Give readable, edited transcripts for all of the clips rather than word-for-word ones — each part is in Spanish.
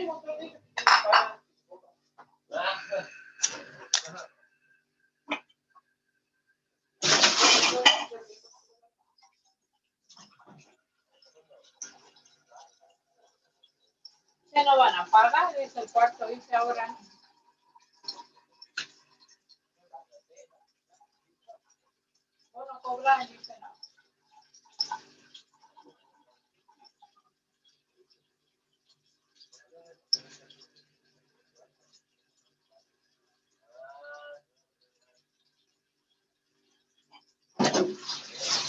Se no van a pagar, es el cuarto, dice ahora. Bueno, cobran, dice no.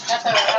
Ya te verá,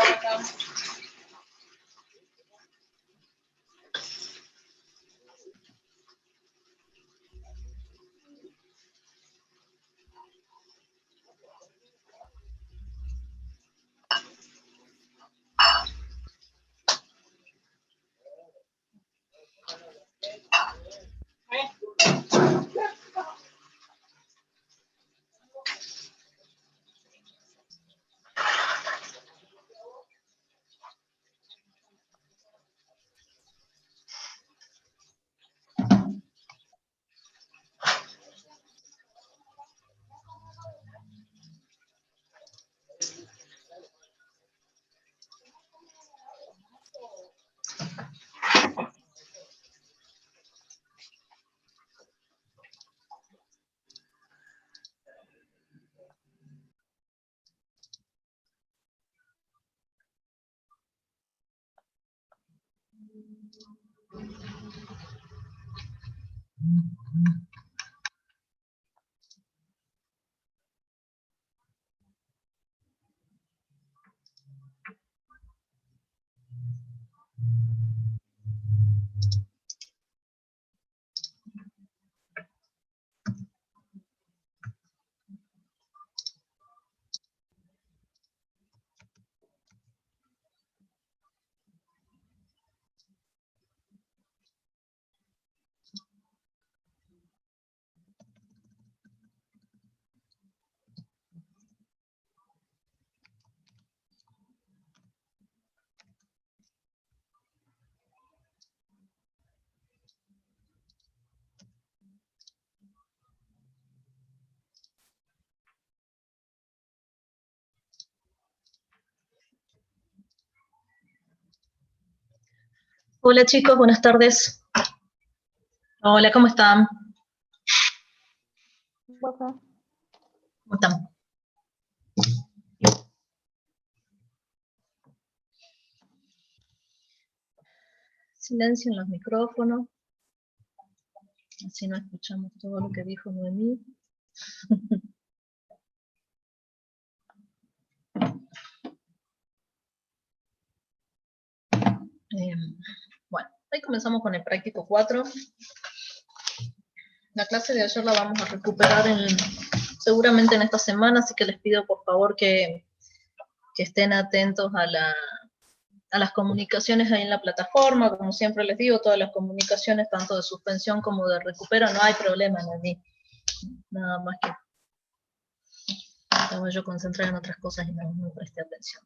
Hola chicos, buenas tardes. Hola, ¿cómo están? ¿Cómo están? Silencio en los micrófonos. Así no escuchamos todo lo que dijo Noemí. Bueno, hoy comenzamos con el práctico 4. La clase de ayer la vamos a recuperar seguramente en esta semana, así que les pido por favor que estén atentos a las comunicaciones ahí en la plataforma. Como siempre les digo, todas las comunicaciones, tanto de suspensión como de recupero, no hay problema en mí. Nada más que estaba yo concentrada en otras cosas y no presté atención.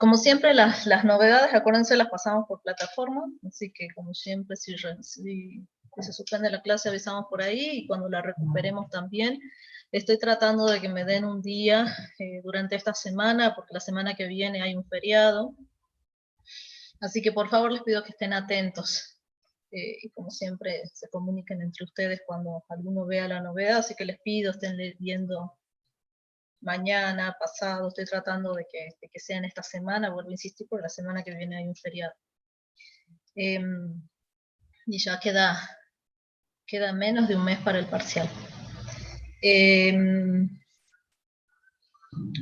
Como siempre, las novedades, acuérdense, las pasamos por plataforma, así que como siempre, si se suspende la clase, avisamos por ahí, y cuando la recuperemos también, estoy tratando de que me den un día durante esta semana, porque la semana que viene hay un feriado, así que por favor les pido que estén atentos, y como siempre, se comuniquen entre ustedes cuando alguno vea la novedad, así que les pido, estén viendo mañana, pasado, estoy tratando de que sea en esta semana, vuelvo a insistir, porque la semana que viene hay un feriado. Y ya queda menos de un mes para el parcial.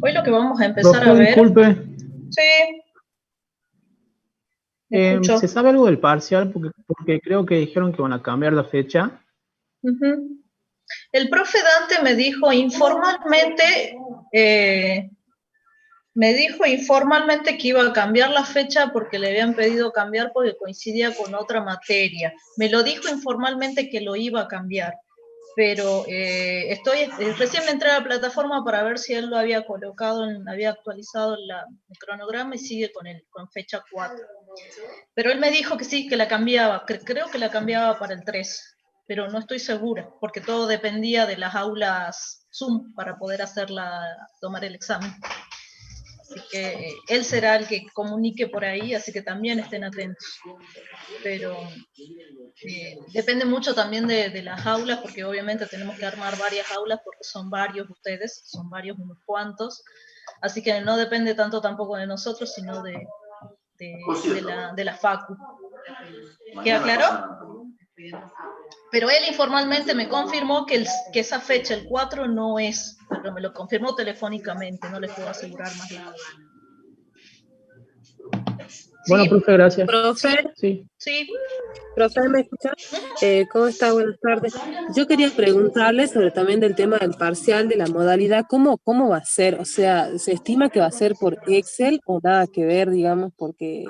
Hoy lo que vamos a empezar a ver... Disculpe. Sí. Escucho. ¿Se sabe algo del parcial? Porque creo que dijeron que van a cambiar la fecha. El profe Dante me dijo informalmente que iba a cambiar la fecha porque le habían pedido cambiar porque coincidía con otra materia. Me lo dijo informalmente que lo iba a cambiar, pero recién me entré a la plataforma para ver si él lo había colocado, había actualizado el cronograma y sigue con fecha 4. Pero él me dijo que sí, que la cambiaba, creo que la cambiaba para el 3, pero no estoy segura, porque todo dependía de las aulas Zoom para poder tomar el examen. Así que él será el que comunique por ahí, así que también estén atentos. Pero depende mucho también de las aulas, porque obviamente tenemos que armar varias aulas, porque son varios ustedes, son varios unos cuantos, así que no depende tanto tampoco de nosotros, sino de la facu. ¿Queda claro? Pero él informalmente me confirmó que esa fecha, el 4, no es, pero me lo confirmó telefónicamente, no les puedo asegurar más nada. Bueno, ¿Sí? profe, gracias. Profe, Sí. profe, ¿me escucha? ¿Cómo está? Buenas tardes. Yo quería preguntarle sobre también del tema del parcial, de la modalidad, ¿cómo va a ser? O sea, ¿se estima que va a ser por Excel o nada que ver, digamos? Porque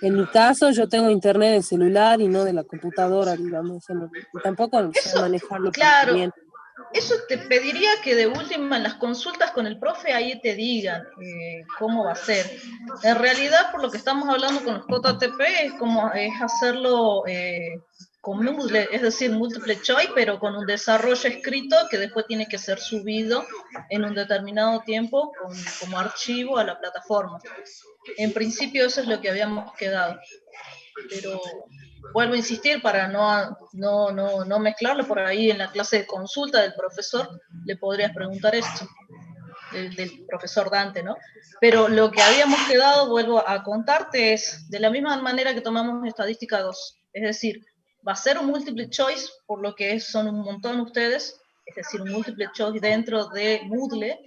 en mi caso yo tengo internet del celular y no de la computadora, digamos. O sea, y tampoco sé manejarlo Claro, bien. eso te pediría que de última en las consultas con el profe ahí te digan cómo va a ser. En realidad, por lo que estamos hablando con los JTP, es hacerlo con Moodle, es decir, multiple choice, pero con un desarrollo escrito que después tiene que ser subido en un determinado tiempo como archivo a la plataforma. En principio eso es lo que habíamos quedado, pero vuelvo a insistir para no mezclarlo. Por ahí en la clase de consulta del profesor le podrías preguntar esto, del profesor Dante, ¿no? Pero lo que habíamos quedado, vuelvo a contarte, es de la misma manera que tomamos estadística 2, es decir, va a ser un multiple choice, por lo que son un montón ustedes, es decir, un multiple choice dentro de Moodle,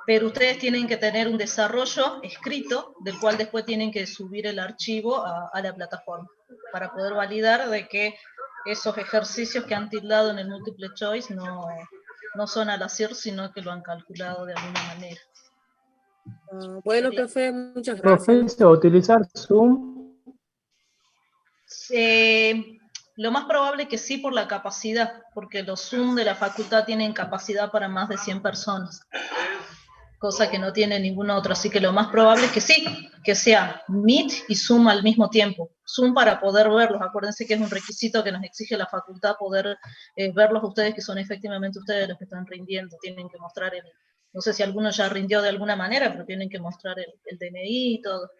pero ustedes tienen que tener un desarrollo escrito, del cual después tienen que subir el archivo a la plataforma, para poder validar de que esos ejercicios que han tildado en el multiple choice no son al azar, sino que lo han calculado de alguna manera. Bueno, profe, muchas gracias. Profe, ¿se va a utilizar Zoom? Lo más probable que sí, por la capacidad, porque los Zoom de la facultad tienen capacidad para más de 100 personas, cosa que no tiene ninguna otra, así que lo más probable es que sí, que sea Meet y Zoom al mismo tiempo. Zoom para poder verlos, acuérdense que es un requisito que nos exige la facultad, poder verlos ustedes, que son efectivamente ustedes los que están rindiendo, tienen que mostrar no sé si alguno ya rindió de alguna manera, pero tienen que mostrar el DNI y todo,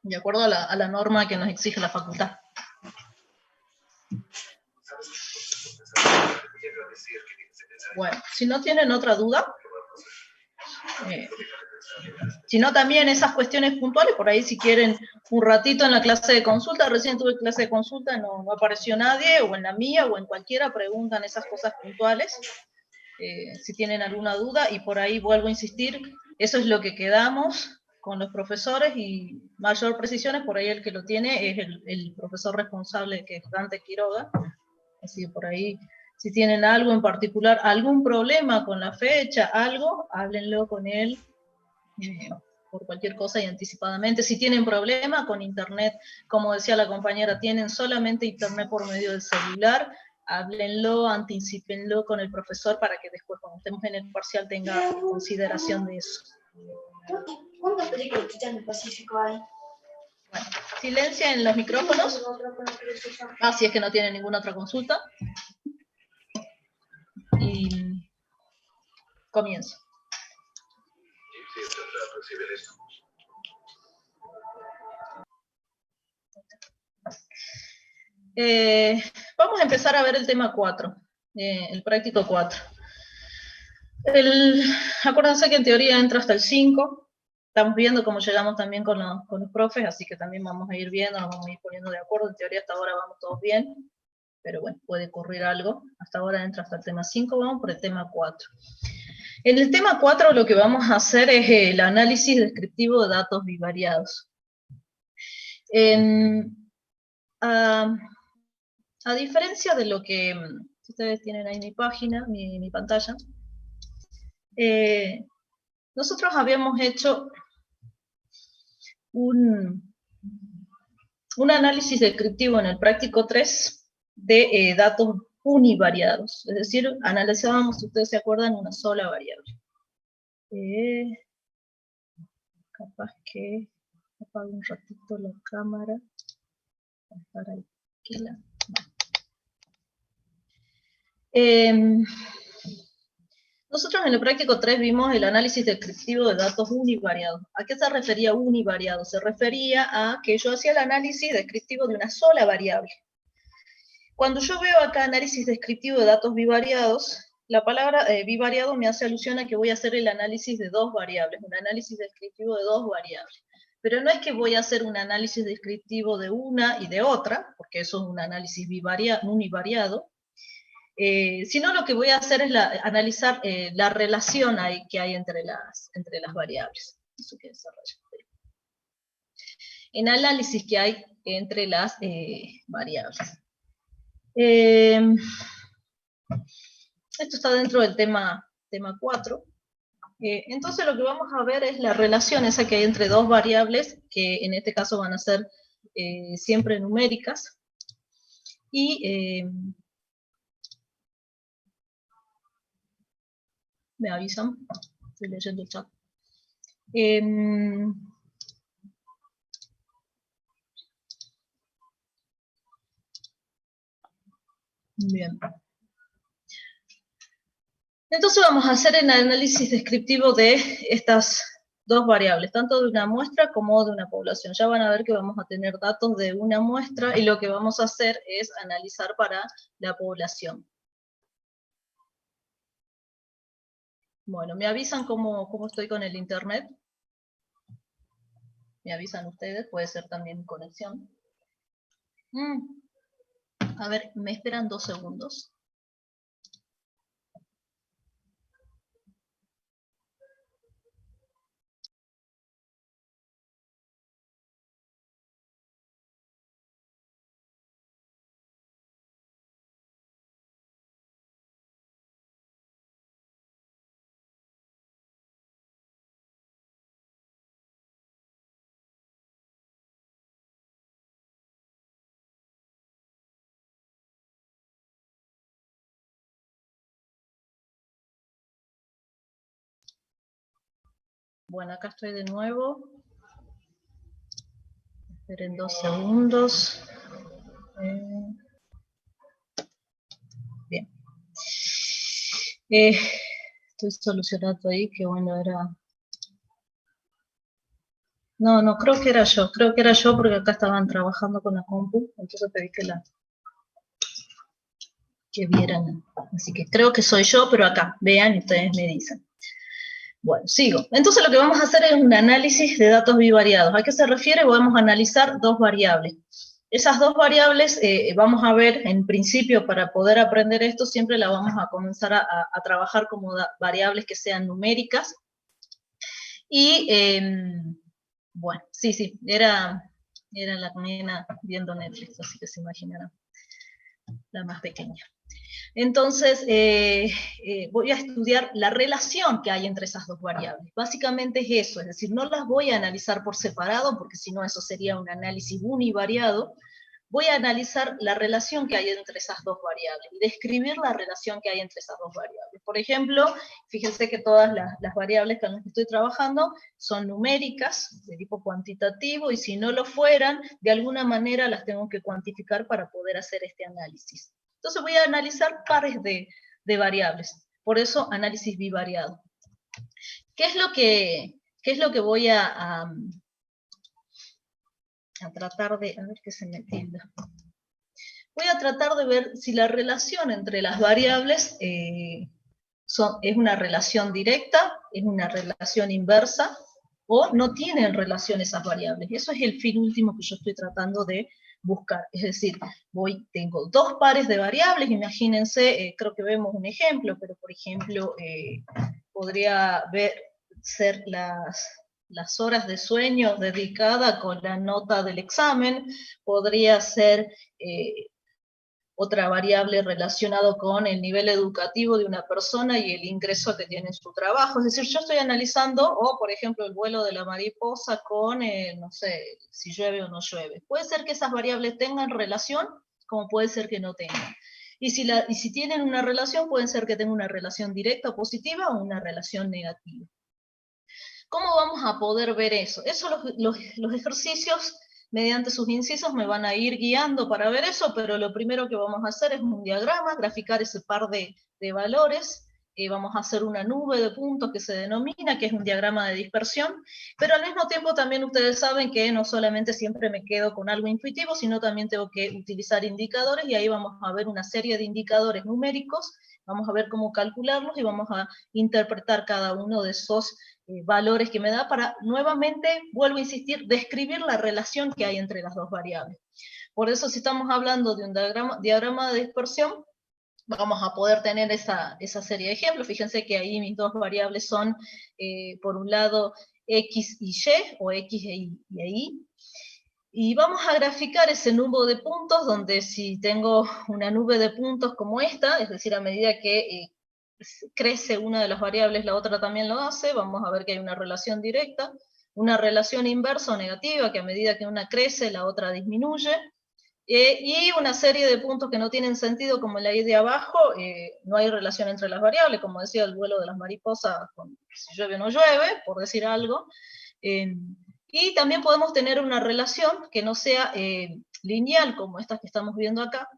de acuerdo a la norma que nos exige la facultad. Bueno, si no tienen otra duda, si no también esas cuestiones puntuales, por ahí si quieren un ratito en la clase de consulta, recién tuve clase de consulta, no apareció nadie, o en la mía, o en cualquiera, preguntan esas cosas puntuales, si tienen alguna duda, y por ahí vuelvo a insistir, eso es lo que quedamos con los profesores, y mayor precisiones, por ahí el que lo tiene es el profesor responsable, que es Dante Quiroga, así que por ahí, si tienen algo en particular, algún problema con la fecha, algo, háblenlo con él, por cualquier cosa y anticipadamente. Si tienen problema con internet, como decía la compañera, tienen solamente internet por medio del celular, háblenlo, anticípenlo con el profesor para que después cuando estemos en el parcial tenga consideración de eso. ¿Cuántas películas en el Pacífico hay? Bueno, silencia en los micrófonos. Si es que no tienen ninguna otra consulta. Y comienzo. Vamos a empezar a ver el tema 4, el práctico 4. Acuérdense que en teoría entra hasta el 5, estamos viendo cómo llegamos también con los profes, así que también vamos a ir viendo, nos vamos a ir poniendo de acuerdo, en teoría hasta ahora vamos todos bien, pero bueno, puede ocurrir algo, hasta ahora entra hasta el tema 5, vamos por el tema 4. En el tema 4 lo que vamos a hacer es el análisis descriptivo de datos bivariados. A diferencia de lo que ustedes tienen ahí en mi página, mi pantalla, nosotros habíamos hecho un análisis descriptivo en el práctico 3 de datos univariados, es decir, analizábamos, si ustedes se acuerdan, una sola variable. Capaz que Apago un ratito la cámara. Para tranquila. Nosotros en el práctico 3 vimos el análisis descriptivo de datos univariados. ¿A qué se refería univariado? Se refería a que yo hacía el análisis descriptivo de una sola variable. Cuando yo veo acá análisis descriptivo de datos bivariados, la palabra bivariado me hace alusión a que voy a hacer el análisis de dos variables, un análisis descriptivo de dos variables. Pero no es que voy a hacer un análisis descriptivo de una y de otra, porque eso es un análisis univariado, sino lo que voy a hacer es analizar la relación que hay entre las variables. Eso que desarrollo. En análisis que hay entre las variables. Esto está dentro del tema 4. Entonces lo que vamos a ver es la relación esa que hay entre dos variables, que en este caso van a ser siempre numéricas, y me avisan, estoy leyendo el chat. Bien. Entonces vamos a hacer el análisis descriptivo de estas dos variables, tanto de una muestra como de una población. Ya van a ver que vamos a tener datos de una muestra y lo que vamos a hacer es analizar para la población. Bueno, ¿me avisan cómo estoy con el internet? ¿Me avisan ustedes? Puede ser también conexión. A ver, me esperan 2 segundos. Bueno, acá estoy de nuevo. Esperen 2 segundos. Bien. Estoy solucionando ahí, que bueno, era... No, creo que era yo porque acá estaban trabajando con la compu, entonces pedí que vieran. Así que creo que soy yo, pero acá, vean y ustedes me dicen. Bueno, sigo. Entonces lo que vamos a hacer es un análisis de datos bivariados. ¿A qué se refiere? Podemos analizar dos variables. Esas dos variables, vamos a ver, en principio, para poder aprender esto, siempre la vamos a comenzar a trabajar como variables que sean numéricas. Y, bueno, sí, era la nena viendo Netflix, así que se imaginarán, la más pequeña. Entonces, voy a estudiar la relación que hay entre esas dos variables. Básicamente es eso, es decir, no las voy a analizar por separado, porque si no eso sería un análisis univariado. Voy a analizar la relación que hay entre esas dos variables y describir la relación que hay entre esas dos variables. Por ejemplo, fíjense que todas las variables con las que estoy trabajando son numéricas, de tipo cuantitativo, y si no lo fueran, de alguna manera las tengo que cuantificar para poder hacer este análisis. Entonces voy a analizar pares de variables, por eso análisis bivariado. ¿Qué es lo que voy a tratar de... A ver qué se me tilda. Voy a tratar de ver si la relación entre las variables es una relación directa, es una relación inversa, o no tienen relación esas variables. Eso es el fin último que yo estoy tratando de buscar. Es decir, tengo dos pares de variables, imagínense, creo que vemos un ejemplo, pero por ejemplo, podría ser las horas de sueño dedicadas con la nota del examen, podría ser otra variable relacionada con el nivel educativo de una persona y el ingreso que tiene en su trabajo. Es decir, yo estoy analizando, por ejemplo, el vuelo de la mariposa con, no sé, si llueve o no llueve. Puede ser que esas variables tengan relación, como puede ser que no tengan. Y si tienen una relación, pueden ser que tengan una relación directa positiva o una relación negativa. ¿Cómo vamos a poder ver eso? Eso los ejercicios, mediante sus incisos, me van a ir guiando para ver eso, pero lo primero que vamos a hacer es un diagrama, graficar ese par de valores. Vamos a hacer una nube de puntos que se denomina, que es un diagrama de dispersión, pero al mismo tiempo también ustedes saben que no solamente siempre me quedo con algo intuitivo, sino también tengo que utilizar indicadores, y ahí vamos a ver una serie de indicadores numéricos, vamos a ver cómo calcularlos, y vamos a interpretar cada uno de esos valores que me da para, nuevamente, vuelvo a insistir, describir la relación que hay entre las dos variables. Por eso, si estamos hablando de un diagrama de dispersión, vamos a poder tener esa serie de ejemplos. Fíjense que ahí mis dos variables son, por un lado, x y y, o x y y. Y vamos a graficar ese número de puntos, donde si tengo una nube de puntos como esta, es decir, a medida que crece una de las variables, la otra también lo hace, vamos a ver que hay una relación directa, una relación inversa o negativa, que a medida que una crece, la otra disminuye, y una serie de puntos que no tienen sentido, como la y de abajo. No hay relación entre las variables, como decía el vuelo de las mariposas, con si llueve o no llueve, por decir algo. Y también podemos tener una relación que no sea lineal, como estas que estamos viendo acá,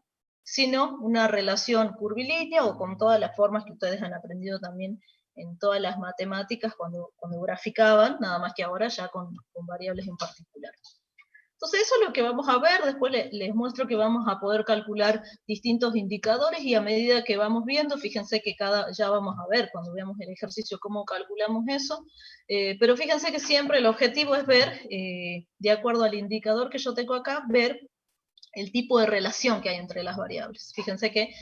sino una relación curvilínea, o con todas las formas que ustedes han aprendido también en todas las matemáticas cuando graficaban, nada más que ahora ya con variables en particular. Entonces eso es lo que vamos a ver. Después les muestro que vamos a poder calcular distintos indicadores, y a medida que vamos viendo, fíjense que ya vamos a ver cuando veamos el ejercicio cómo calculamos eso, pero fíjense que siempre el objetivo es ver, de acuerdo al indicador que yo tengo acá, ver el tipo de relación que hay entre las variables. Fíjense que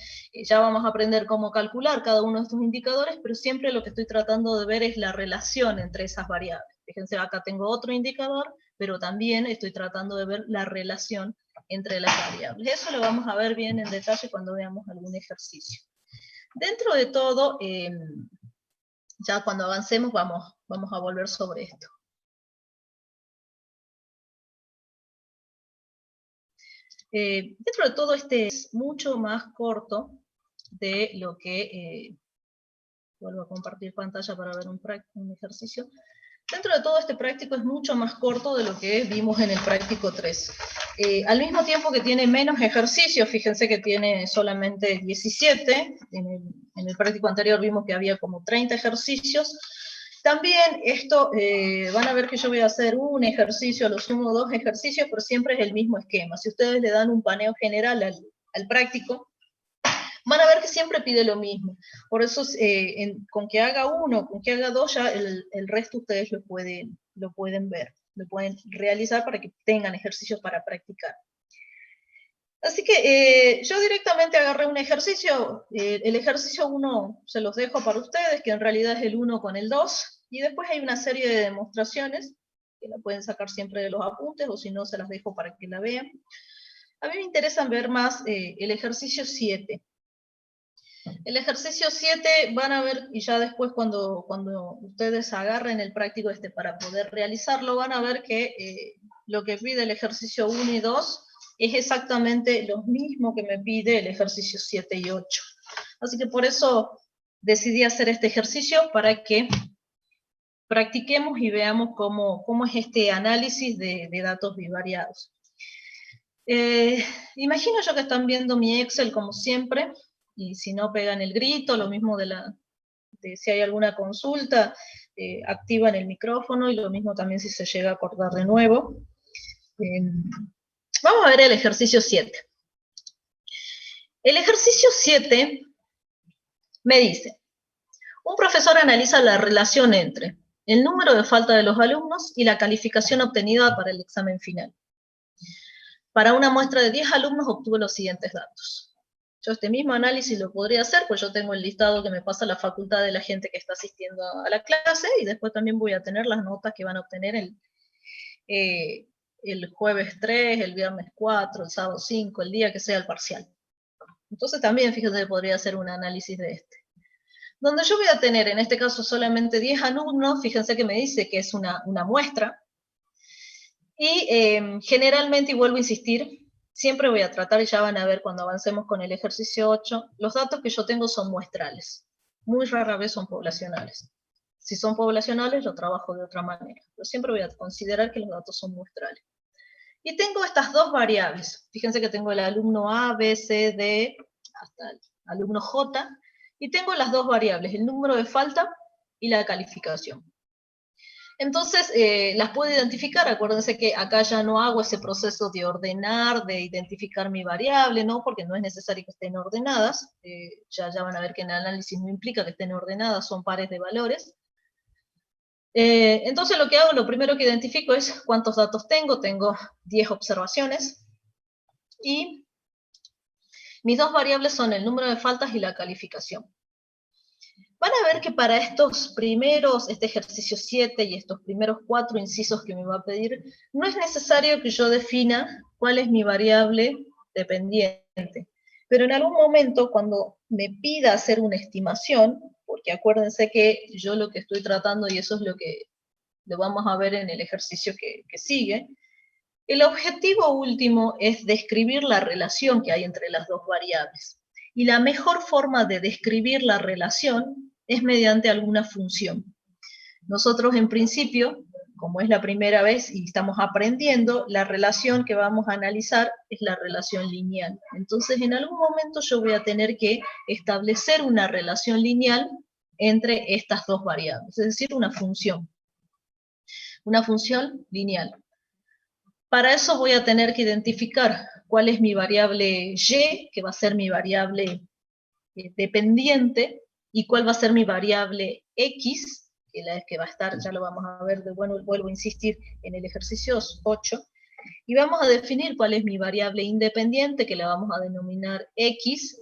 ya vamos a aprender cómo calcular cada uno de estos indicadores, pero siempre lo que estoy tratando de ver es la relación entre esas variables. Fíjense, acá tengo otro indicador, pero también estoy tratando de ver la relación entre las variables. Eso lo vamos a ver bien en detalle cuando veamos algún ejercicio. Dentro de todo, ya cuando avancemos vamos a volver sobre esto. Dentro de todo, este es mucho más corto de lo que, vuelvo a compartir pantalla para ver un ejercicio. Dentro de todo, este práctico es mucho más corto de lo que vimos en el práctico 3. Al mismo tiempo que tiene menos ejercicios, fíjense que tiene solamente 17, en el práctico anterior vimos que había como 30 ejercicios. También esto, van a ver que yo voy a hacer un ejercicio, a lo sumo 2 ejercicios, pero siempre es el mismo esquema. Si ustedes le dan un paneo general al práctico, van a ver que siempre pide lo mismo. Por eso, con que haga uno, con que haga dos, ya el resto ustedes lo pueden ver, lo pueden realizar para que tengan ejercicios para practicar. Así que yo directamente agarré un ejercicio. El ejercicio 1 se los dejo para ustedes, que en realidad es el 1 con el 2, y después hay una serie de demostraciones, que la pueden sacar siempre de los apuntes, o si no, se las dejo para que la vean. A mí me interesa ver más el ejercicio 7. El ejercicio 7 van a ver, y ya después cuando ustedes agarren el práctico para poder realizarlo, van a ver que lo que pide el ejercicio 1 y 2 es exactamente lo mismo que me pide el ejercicio 7 y 8. Así que por eso decidí hacer este ejercicio, para que practiquemos y veamos cómo es este análisis de datos bivariados. Imagino yo que están viendo mi Excel como siempre, y si no, pegan el grito, lo mismo de si hay alguna consulta, activan el micrófono, y lo mismo también si se llega a cortar de nuevo. Vamos a ver el ejercicio 7. El ejercicio 7 me dice: un profesor analiza la relación entre el número de falta de los alumnos y la calificación obtenida para el examen final. Para una muestra de 10 alumnos obtuve los siguientes datos. Yo este mismo análisis lo podría hacer, pues yo tengo el listado que me pasa la facultad de la gente que está asistiendo a la clase, y después también voy a tener las notas que van a obtener el jueves 3, el viernes 4, el sábado 5, el día que sea el parcial. Entonces también, fíjense, podría hacer un análisis de este. Donde yo voy a tener, en este caso, solamente 10 alumnos, fíjense que me dice que es una muestra, y generalmente, y vuelvo a insistir, siempre voy a tratar, y ya van a ver cuando avancemos con el ejercicio 8, los datos que yo tengo son muestrales, muy rara vez son poblacionales. Si son poblacionales, lo trabajo de otra manera. Pero siempre voy a considerar que los datos son muestrales. Y tengo estas dos variables. Fíjense que tengo el alumno A, B, C, D, hasta el alumno J, y tengo las dos variables, el número de falta y la calificación. Entonces, las puedo identificar. Acuérdense que acá ya no hago ese proceso de ordenar, de identificar mi variable, ¿no? Porque no es necesario que estén ordenadas. Ya van a ver que en el análisis no implica que estén ordenadas, son pares de valores. Entonces lo que hago, lo primero que identifico es cuántos datos tengo. Tengo 10 observaciones. Y mis dos variables son el número de faltas y la calificación. Van a ver que para estos primeros, este ejercicio 7 y estos primeros 4 incisos que me va a pedir, no es necesario que yo defina cuál es mi variable dependiente. Pero en algún momento, cuando me pida hacer una estimación, porque acuérdense que yo lo que estoy tratando, y eso es lo que lo vamos a ver en el ejercicio que sigue, el objetivo último es describir la relación que hay entre las dos variables. Y la mejor forma de describir la relación es mediante alguna función. Nosotros en principio, como es la primera vez y estamos aprendiendo, la relación que vamos a analizar es la relación lineal. Entonces en algún momento yo voy a tener que establecer una relación lineal entre estas dos variables, es decir, una función lineal. Para eso voy a tener que identificar cuál es mi variable y, que va a ser mi variable dependiente, y cuál va a ser mi variable x, que va a estar, ya lo vamos a ver, vuelvo a insistir, en el ejercicio 8, y vamos a definir cuál es mi variable independiente, que la vamos a denominar x,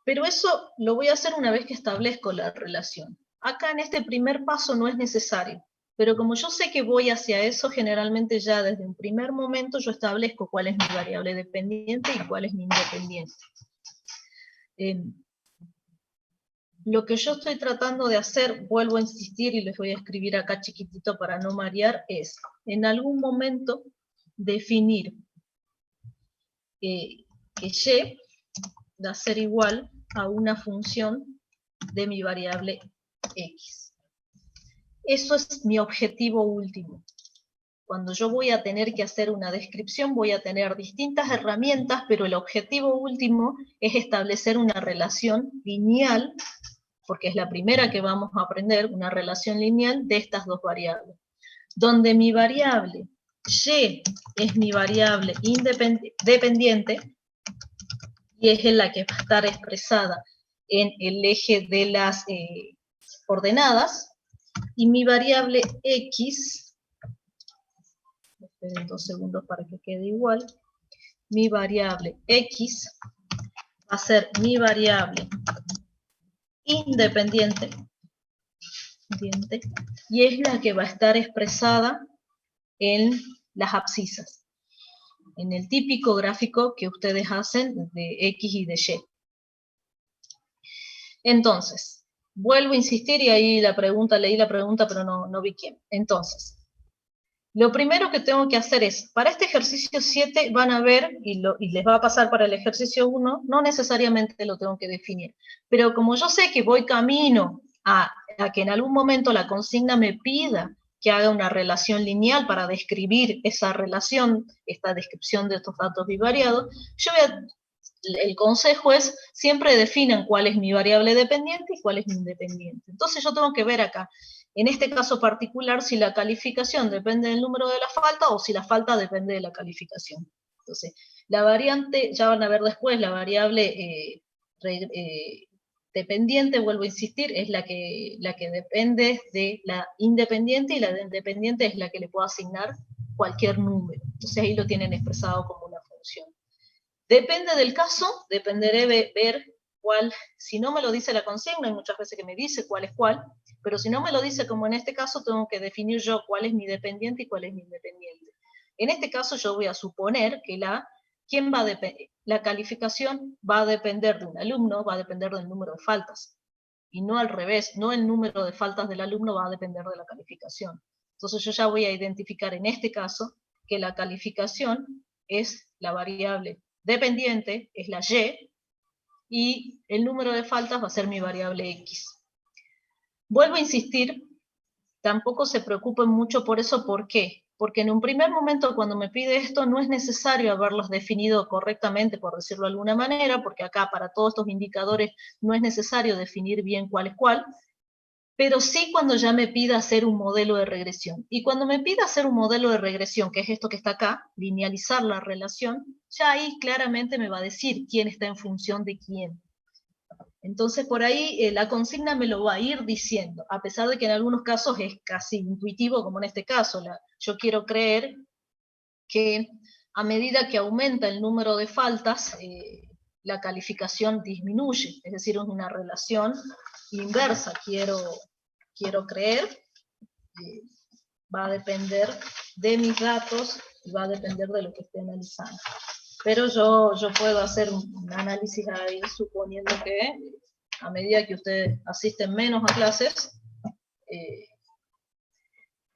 pero eso lo voy a hacer una vez que establezco la relación. Acá en este primer paso no es necesario, pero como yo sé que voy hacia eso, generalmente ya desde un primer momento yo establezco cuál es mi variable dependiente y cuál es mi independiente. Lo que yo estoy tratando de hacer, vuelvo a insistir y les voy a escribir acá chiquitito para no marear, es en algún momento definir que y va a ser igual a una función de mi variable x. Eso es mi objetivo último. Cuando yo voy a tener que hacer una descripción, voy a tener distintas herramientas, pero el objetivo último es establecer una relación lineal, porque es la primera que vamos a aprender, una relación lineal de estas dos variables, donde mi variable y es mi variable dependiente, y es en la que va a estar expresada en el eje de las ordenadas, y mi variable x, esperen 2 segundos para que quede igual, mi variable x va a ser mi variable independiente, y es la que va a estar expresada en las abscisas, en el típico gráfico que ustedes hacen de X y de Y. Entonces, vuelvo a insistir, y ahí leí la pregunta, pero no vi quién. Entonces, lo primero que tengo que hacer es, para este ejercicio 7 van a ver, y les va a pasar para el ejercicio 1, no necesariamente lo tengo que definir, pero como yo sé que voy camino a que en algún momento la consigna me pida que haga una relación lineal para describir esa relación, esta descripción de estos datos bivariados, el consejo es, siempre definan cuál es mi variable dependiente y cuál es mi independiente. Entonces yo tengo que ver acá, en este caso particular, si la calificación depende del número de la falta o si la falta depende de la calificación. Entonces, la variante, ya van a ver después, la variable dependiente, vuelvo a insistir, es la que depende de la independiente, y la de independiente es la que le puedo asignar cualquier número. Entonces ahí lo tienen expresado como una función. Depende del caso, dependeré de ver cuál, si no me lo dice la consigna, hay muchas veces que me dice cuál es cuál, pero si no me lo dice, como en este caso, tengo que definir yo cuál es mi dependiente y cuál es mi independiente. En este caso yo voy a suponer que la calificación va a depender de un alumno, va a depender del número de faltas, y no al revés, no el número de faltas del alumno va a depender de la calificación. Entonces yo ya voy a identificar en este caso que la calificación es la variable dependiente, es la y el número de faltas va a ser mi variable x. Vuelvo a insistir, tampoco se preocupen mucho por eso. ¿Por qué? Porque en un primer momento cuando me pide esto no es necesario haberlos definido correctamente, por decirlo de alguna manera, porque acá para todos estos indicadores no es necesario definir bien cuál es cuál, pero sí cuando ya me pida hacer un modelo de regresión. Y cuando me pida hacer un modelo de regresión, que es esto que está acá, linealizar la relación, ya ahí claramente me va a decir quién está en función de quién. Entonces por ahí la consigna me lo va a ir diciendo, a pesar de que en algunos casos es casi intuitivo, como en este caso. Yo quiero creer que a medida que aumenta el número de faltas, la calificación disminuye, es decir, es una relación inversa, quiero creer. Va a depender de mis datos y va a depender de lo que esté analizando. Pero yo puedo hacer un análisis ahí, suponiendo que a medida que ustedes asisten menos a clases,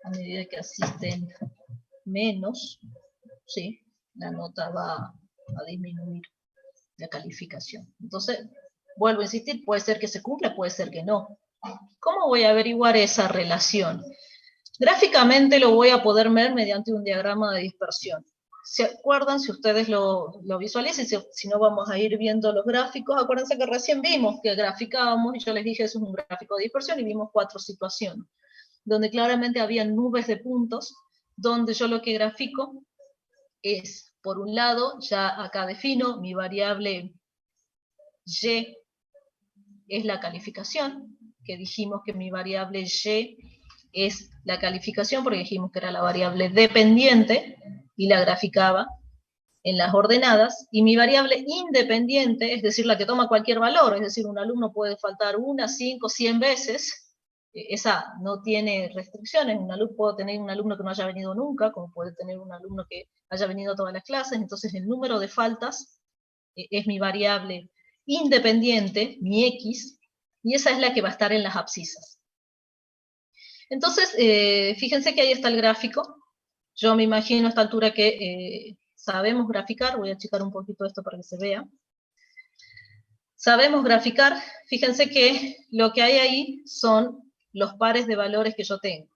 a medida que asisten menos, ¿sí?, la nota va a disminuir, la calificación. Entonces, vuelvo a insistir, puede ser que se cumpla, puede ser que no. ¿Cómo voy a averiguar esa relación? Gráficamente lo voy a poder ver mediante un diagrama de dispersión. ¿Se acuerdan? Si ustedes lo visualizan, si no vamos a ir viendo los gráficos, acuérdense que recién vimos que graficábamos, y yo les dije eso es un gráfico de dispersión, y vimos 4 situaciones, donde claramente había nubes de puntos, donde yo lo que grafico es, por un lado, ya acá defino mi variable y es la calificación, que dijimos que mi variable y es la calificación, porque dijimos que era la variable dependiente, y la graficaba en las ordenadas, y mi variable independiente, es decir, la que toma cualquier valor, es decir, un alumno puede faltar 1, 5, 100 veces, esa no tiene restricciones. Puedo tener un alumno que no haya venido nunca, como puede tener un alumno que haya venido a todas las clases. Entonces el número de faltas es mi variable independiente, mi X, y esa es la que va a estar en las abscisas. Entonces, fíjense que ahí está el gráfico. Yo me imagino a esta altura que sabemos graficar. Voy a achicar un poquito esto para que se vea. Sabemos graficar. Fíjense que lo que hay ahí son los pares de valores que yo tengo,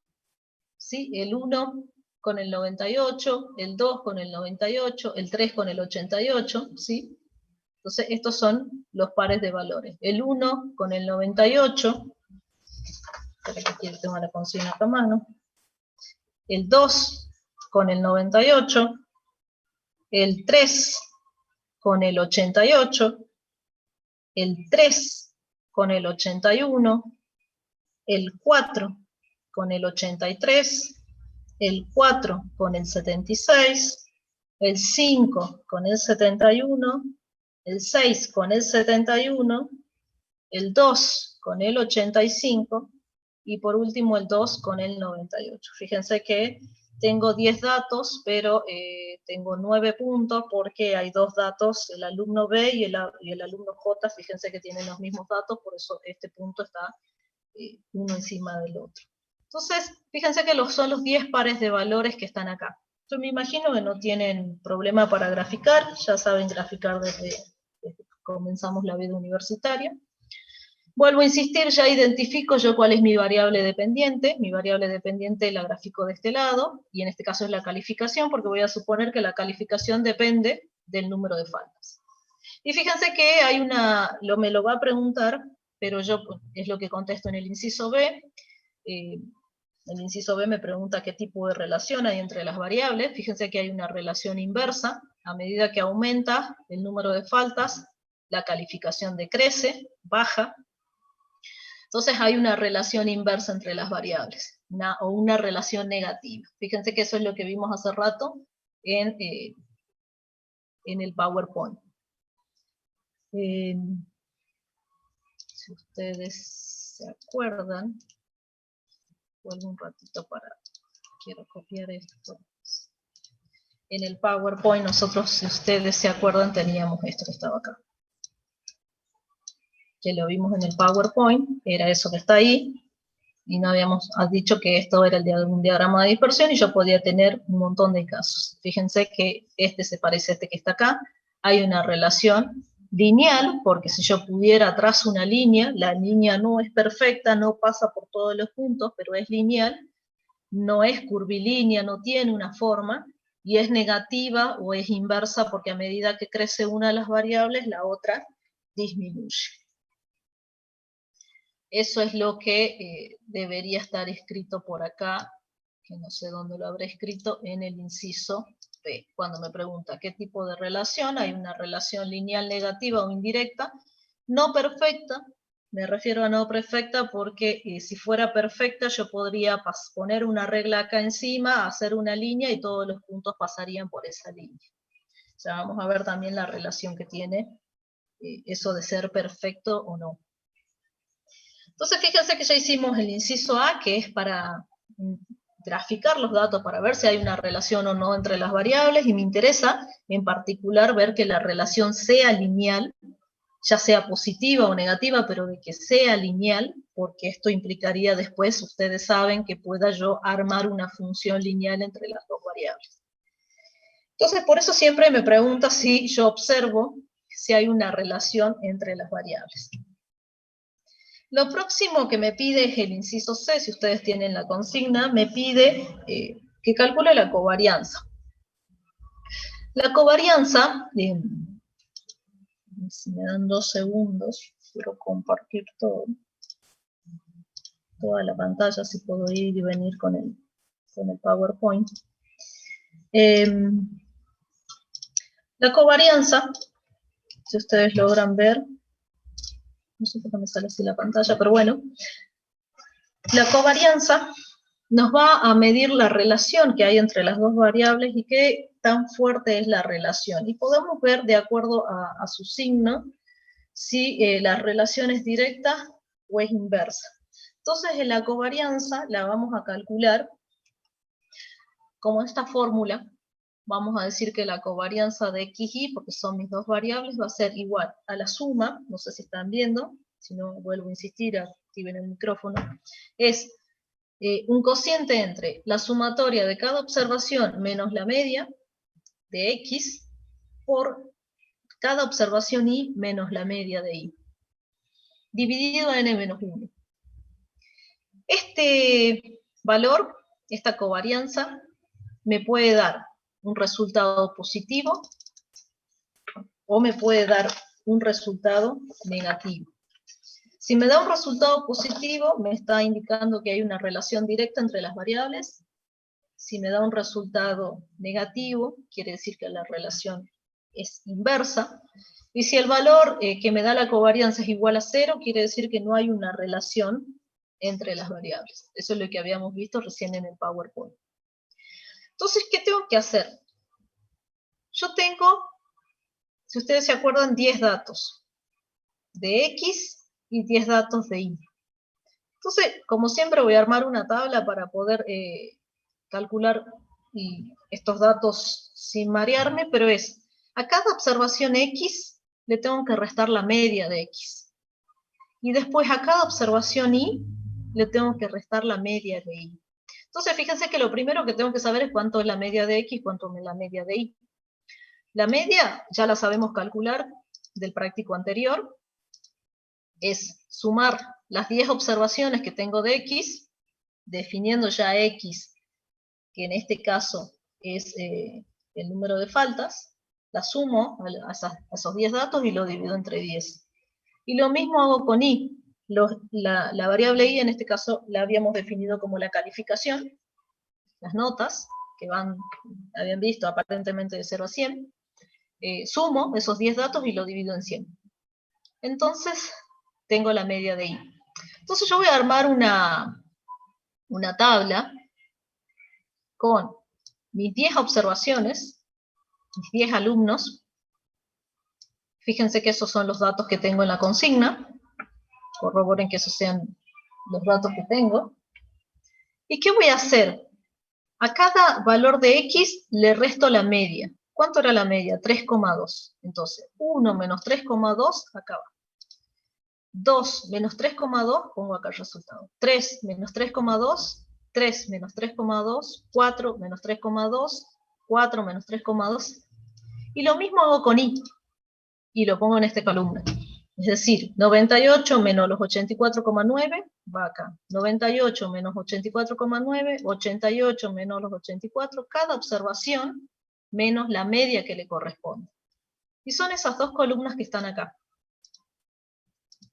¿sí? El 1 con el 98, el 2 con el 98, el 3 con el 88, ¿sí? Entonces, estos son los pares de valores. El 1 con el 98, espera que aquí tengo la consigna a mano. El 2 con el 98, el 3 con el 88, el 3 con el 81, el 4 con el 83, el 4 con el 76, el 5 con el 71, el 6 con el 71, el 2 con el 85, y por último el 2 con el 98. Fíjense que tengo 10 datos, pero tengo 9 puntos porque hay 2 datos, el alumno B y el alumno J. Fíjense que tienen los mismos datos, por eso este punto está uno encima del otro. Entonces, fíjense que son los 10 pares de valores que están acá. Yo me imagino que no tienen problema para graficar, ya saben graficar desde que comenzamos la vida universitaria. Vuelvo a insistir, ya identifico yo cuál es mi variable dependiente. Mi variable dependiente la grafico de este lado, y en este caso es la calificación, porque voy a suponer que la calificación depende del número de faltas. Y fíjense que hay me lo va a preguntar, pero yo es lo que contesto en el inciso B. El inciso B me pregunta qué tipo de relación hay entre las variables. Fíjense que hay una relación inversa. A medida que aumenta el número de faltas, la calificación decrece, baja. Entonces hay una relación inversa entre las variables, o una relación negativa. Fíjense que eso es lo que vimos hace rato en el PowerPoint. Si ustedes se acuerdan, vuelvo un ratito quiero copiar esto. En el PowerPoint nosotros, si ustedes se acuerdan, teníamos esto que estaba acá. Que lo vimos en el PowerPoint, era eso que está ahí, y no habíamos dicho que esto era un diagrama de dispersión, y yo podía tener un montón de casos. Fíjense que este se parece a este que está acá, hay una relación lineal, porque si yo pudiera trazo una línea, la línea no es perfecta, no pasa por todos los puntos, pero es lineal, no es curvilínea, no tiene una forma, y es negativa o es inversa porque a medida que crece una de las variables, la otra disminuye. Eso es lo que debería estar escrito por acá, que no sé dónde lo habré escrito, en el inciso B. Cuando me pregunta qué tipo de relación, hay una relación lineal negativa o indirecta, no perfecta. Me refiero a no perfecta porque si fuera perfecta yo podría poner una regla acá encima, hacer una línea y todos los puntos pasarían por esa línea. O sea, vamos a ver también la relación que tiene eso de ser perfecto o no. Entonces fíjense que ya hicimos el inciso A, que es para graficar los datos, para ver si hay una relación o no entre las variables, y me interesa en particular ver que la relación sea lineal, ya sea positiva o negativa, pero de que sea lineal, porque esto implicaría después, ustedes saben, que pueda yo armar una función lineal entre las dos variables. Entonces, por eso siempre me pregunta si yo observo si hay una relación entre las variables. Lo próximo que me pide es el inciso C, si ustedes tienen la consigna, me pide que calcule la covarianza. La covarianza, si me dan 2 segundos, quiero compartir toda la pantalla, si puedo ir y venir con el PowerPoint. La covarianza, si ustedes logran ver, no sé por qué me sale así la pantalla, pero bueno, la covarianza nos va a medir la relación que hay entre las dos variables y qué tan fuerte es la relación. Y podemos ver, de acuerdo a su signo, si la relación es directa o es inversa. Entonces, en la covarianza la vamos a calcular como esta fórmula. Vamos a decir que la covarianza de x y, porque son mis dos variables, va a ser igual a la suma, no sé si están viendo, si no vuelvo a insistir, activen el micrófono, es un cociente entre la sumatoria de cada observación menos la media de x por cada observación y menos la media de y, dividido en n menos 1. Este valor, esta covarianza, me puede dar un resultado positivo o me puede dar un resultado negativo. Si me da un resultado positivo, me está indicando que hay una relación directa entre las variables. Si me da un resultado negativo, quiere decir que la relación es inversa. Y si el valor que me da la covarianza es igual a 0, quiere decir que no hay una relación entre las variables. Eso es lo que habíamos visto recién en el PowerPoint. Entonces, ¿qué tengo que hacer? Yo tengo, si ustedes se acuerdan, 10 datos de X y 10 datos de Y. Entonces, como siempre, voy a armar una tabla para poder calcular estos datos sin marearme, pero es, a cada observación X le tengo que restar la media de X. Y después a cada observación Y le tengo que restar la media de Y. Entonces, fíjense que lo primero que tengo que saber es cuánto es la media de X, cuánto es la media de Y. La media ya la sabemos calcular del práctico anterior, es sumar las 10 observaciones que tengo de X, definiendo ya X, que en este caso es el número de faltas, la sumo a esos 10 datos y lo divido entre 10. Y lo mismo hago con Y. La variable Y en este caso la habíamos definido como la calificación, las notas, que habían visto aparentemente de 0 a 100. Sumo esos 10 datos y lo divido en 100. Entonces, tengo la media de Y. Entonces yo voy a armar una tabla con mis 10 observaciones, mis 10 alumnos. Fíjense que esos son los datos que tengo en la consigna. Corroboren que esos sean los datos que tengo. ¿Y qué voy a hacer? A cada valor de X le resto la media. ¿Cuánto era la media? 3,2. Entonces, 1 menos 3,2, acá va. 2 menos 3,2, pongo acá el resultado. 3 menos 3,2, 3 menos 3,2, 4 menos 3,2, 4 menos 3,2. Y lo mismo hago con Y. y lo pongo en esta columna. Es decir, 98 menos los 84,9 va acá. 98 menos 84,9, 88 menos los 84, cada observación menos la media que le corresponde. Y son esas dos columnas que están acá.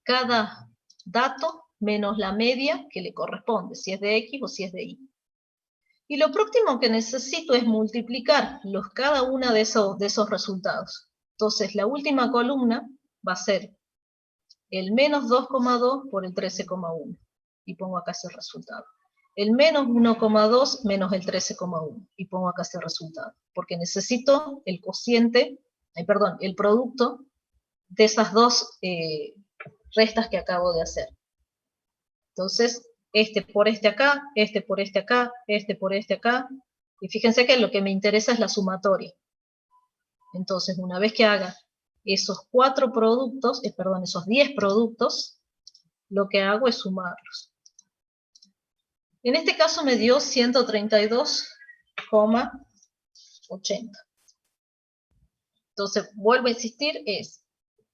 Cada dato menos la media que le corresponde, si es de X o si es de Y. Y lo próximo que necesito es multiplicar cada uno de esos resultados. Entonces, la última columna va a ser el menos 2,2 por el 13,1. Y pongo acá ese resultado. El menos 1,2 menos el 13,1. Y pongo acá ese resultado. Porque necesito el cociente, el producto de esas dos restas que acabo de hacer. Entonces, este por este acá, este por este acá, este por este acá. Y fíjense que lo que me interesa es la sumatoria. Entonces, una vez que haga esos 4 productos, esos 10 productos, lo que hago es sumarlos. En este caso me dio 132,80. Entonces, vuelvo a insistir, es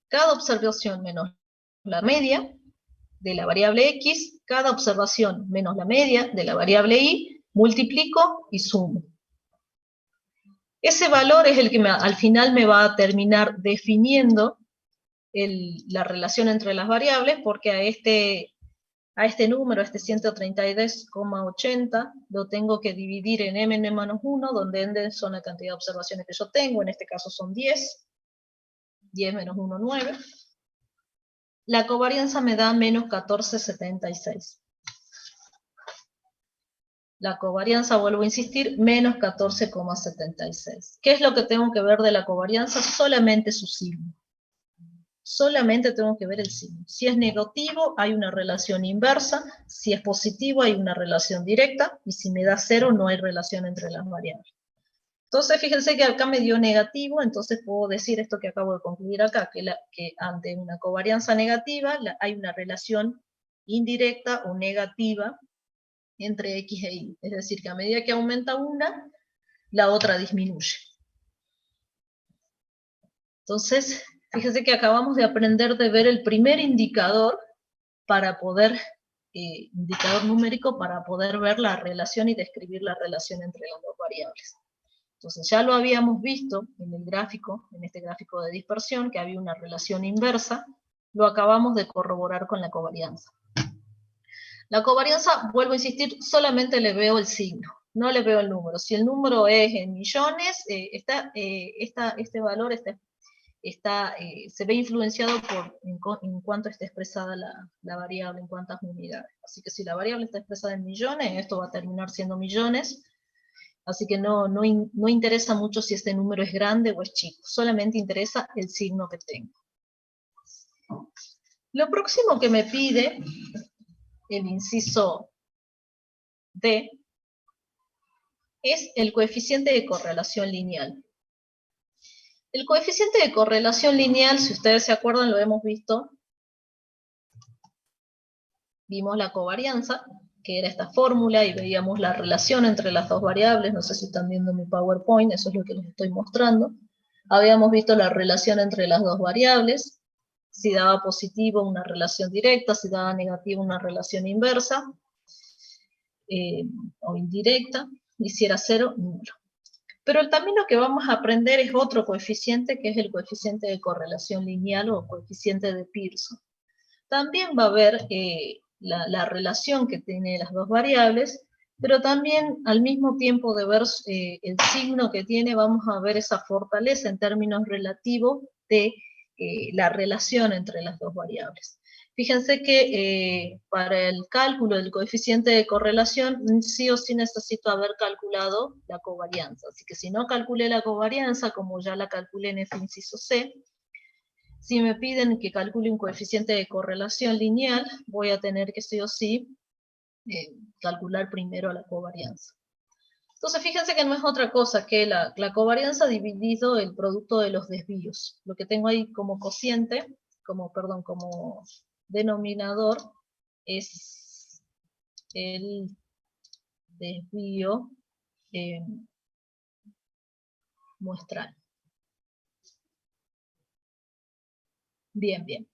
cada observación menos la media de la variable X, cada observación menos la media de la variable Y, multiplico y sumo. Ese valor es el que al final me va a terminar definiendo la relación entre las variables, porque a este número, a este 132,80, lo tengo que dividir en m-1, donde n son la cantidad de observaciones que yo tengo, en este caso son 10, 10 menos 1, 9. La covarianza me da menos 14,76. La covarianza, vuelvo a insistir, menos 14,76. ¿Qué es lo que tengo que ver de la covarianza? Solamente su signo. Solamente tengo que ver el signo. Si es negativo, hay una relación inversa. Si es positivo, hay una relación directa. Y si me da 0, no hay relación entre las variables. Entonces, fíjense que acá me dio negativo, entonces puedo decir esto que acabo de concluir acá, que ante una covarianza negativa hay una relación indirecta o negativa entre X e Y. Es decir, que a medida que aumenta una, la otra disminuye. Entonces, fíjense que acabamos de aprender de ver el primer indicador para poder, indicador numérico para poder ver la relación y describir la relación entre las dos variables. Entonces ya lo habíamos visto en el gráfico, en este gráfico de dispersión, que había una relación inversa, lo acabamos de corroborar con la covarianza. La covarianza, vuelvo a insistir, solamente le veo el signo, no le veo el número. Si el número es en millones, este valor se ve influenciado en cuánto está expresada la variable, en cuántas unidades. Así que si la variable está expresada en millones, esto va a terminar siendo millones. Así que no interesa mucho si este número es grande o es chico, solamente interesa el signo que tengo. Lo próximo que me pide el inciso D es el coeficiente de correlación lineal. El coeficiente de correlación lineal, si ustedes se acuerdan, lo hemos visto. Vimos la covarianza, que era esta fórmula, y veíamos la relación entre las dos variables. No sé si están viendo mi PowerPoint, eso es lo que les estoy mostrando. Habíamos visto la relación entre las dos variables, si daba positivo una relación directa, si daba negativo una relación inversa, o indirecta, y si era 0, nulo. Pero también lo que vamos a aprender es otro coeficiente, que es el coeficiente de correlación lineal o coeficiente de Pearson. También va a haber la relación que tiene las dos variables, pero también al mismo tiempo de ver el signo que tiene, vamos a ver esa fortaleza en términos relativos de la relación entre las dos variables. Fíjense que para el cálculo del coeficiente de correlación, sí o sí necesito haber calculado la covarianza. Así que si no calculé la covarianza, como ya la calculé en este inciso C, si me piden que calcule un coeficiente de correlación lineal, voy a tener que sí o sí calcular primero la covarianza. Entonces fíjense que no es otra cosa que la covarianza dividido el producto de los desvíos. Lo que tengo ahí como cociente, como denominador, es el desvío muestral. Bien, bien.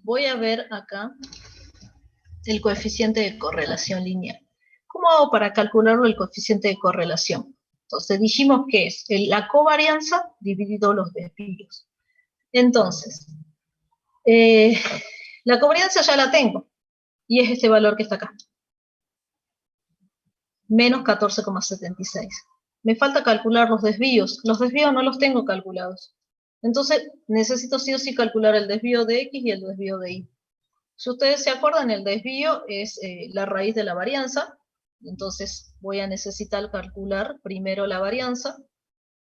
Voy a ver acá el coeficiente de correlación lineal. ¿Cómo hago para calcularlo el coeficiente de correlación? Entonces dijimos que es la covarianza dividido los desvíos. Entonces, la covarianza ya la tengo, y es este valor que está acá. Menos 14,76. Me falta calcular los desvíos. Los desvíos no los tengo calculados. Entonces, necesito sí o sí calcular el desvío de X y el desvío de Y. Si ustedes se acuerdan, el desvío es la raíz de la varianza. Entonces, voy a necesitar calcular primero la varianza.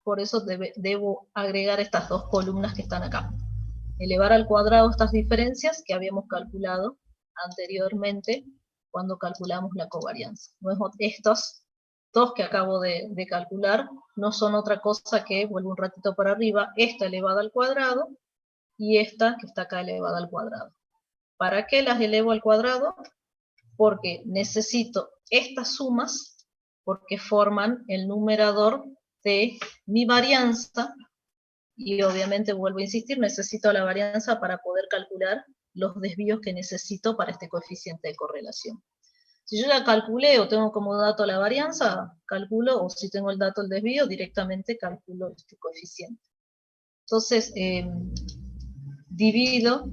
Por eso debo agregar estas dos columnas que están acá. Elevar al cuadrado estas diferencias que habíamos calculado anteriormente cuando calculamos la covarianza. Estos dos que acabo de calcular no son otra cosa que, vuelvo un ratito para arriba, esta elevada al cuadrado y esta que está acá elevada al cuadrado. ¿Para qué las elevo al cuadrado? Porque necesito estas sumas, porque forman el numerador de mi varianza, y obviamente vuelvo a insistir, necesito la varianza para poder calcular los desvíos que necesito para este coeficiente de correlación. Si yo ya calculé o tengo como dato la varianza, calculo, o si tengo el dato del desvío, directamente calculo este coeficiente. Entonces, divido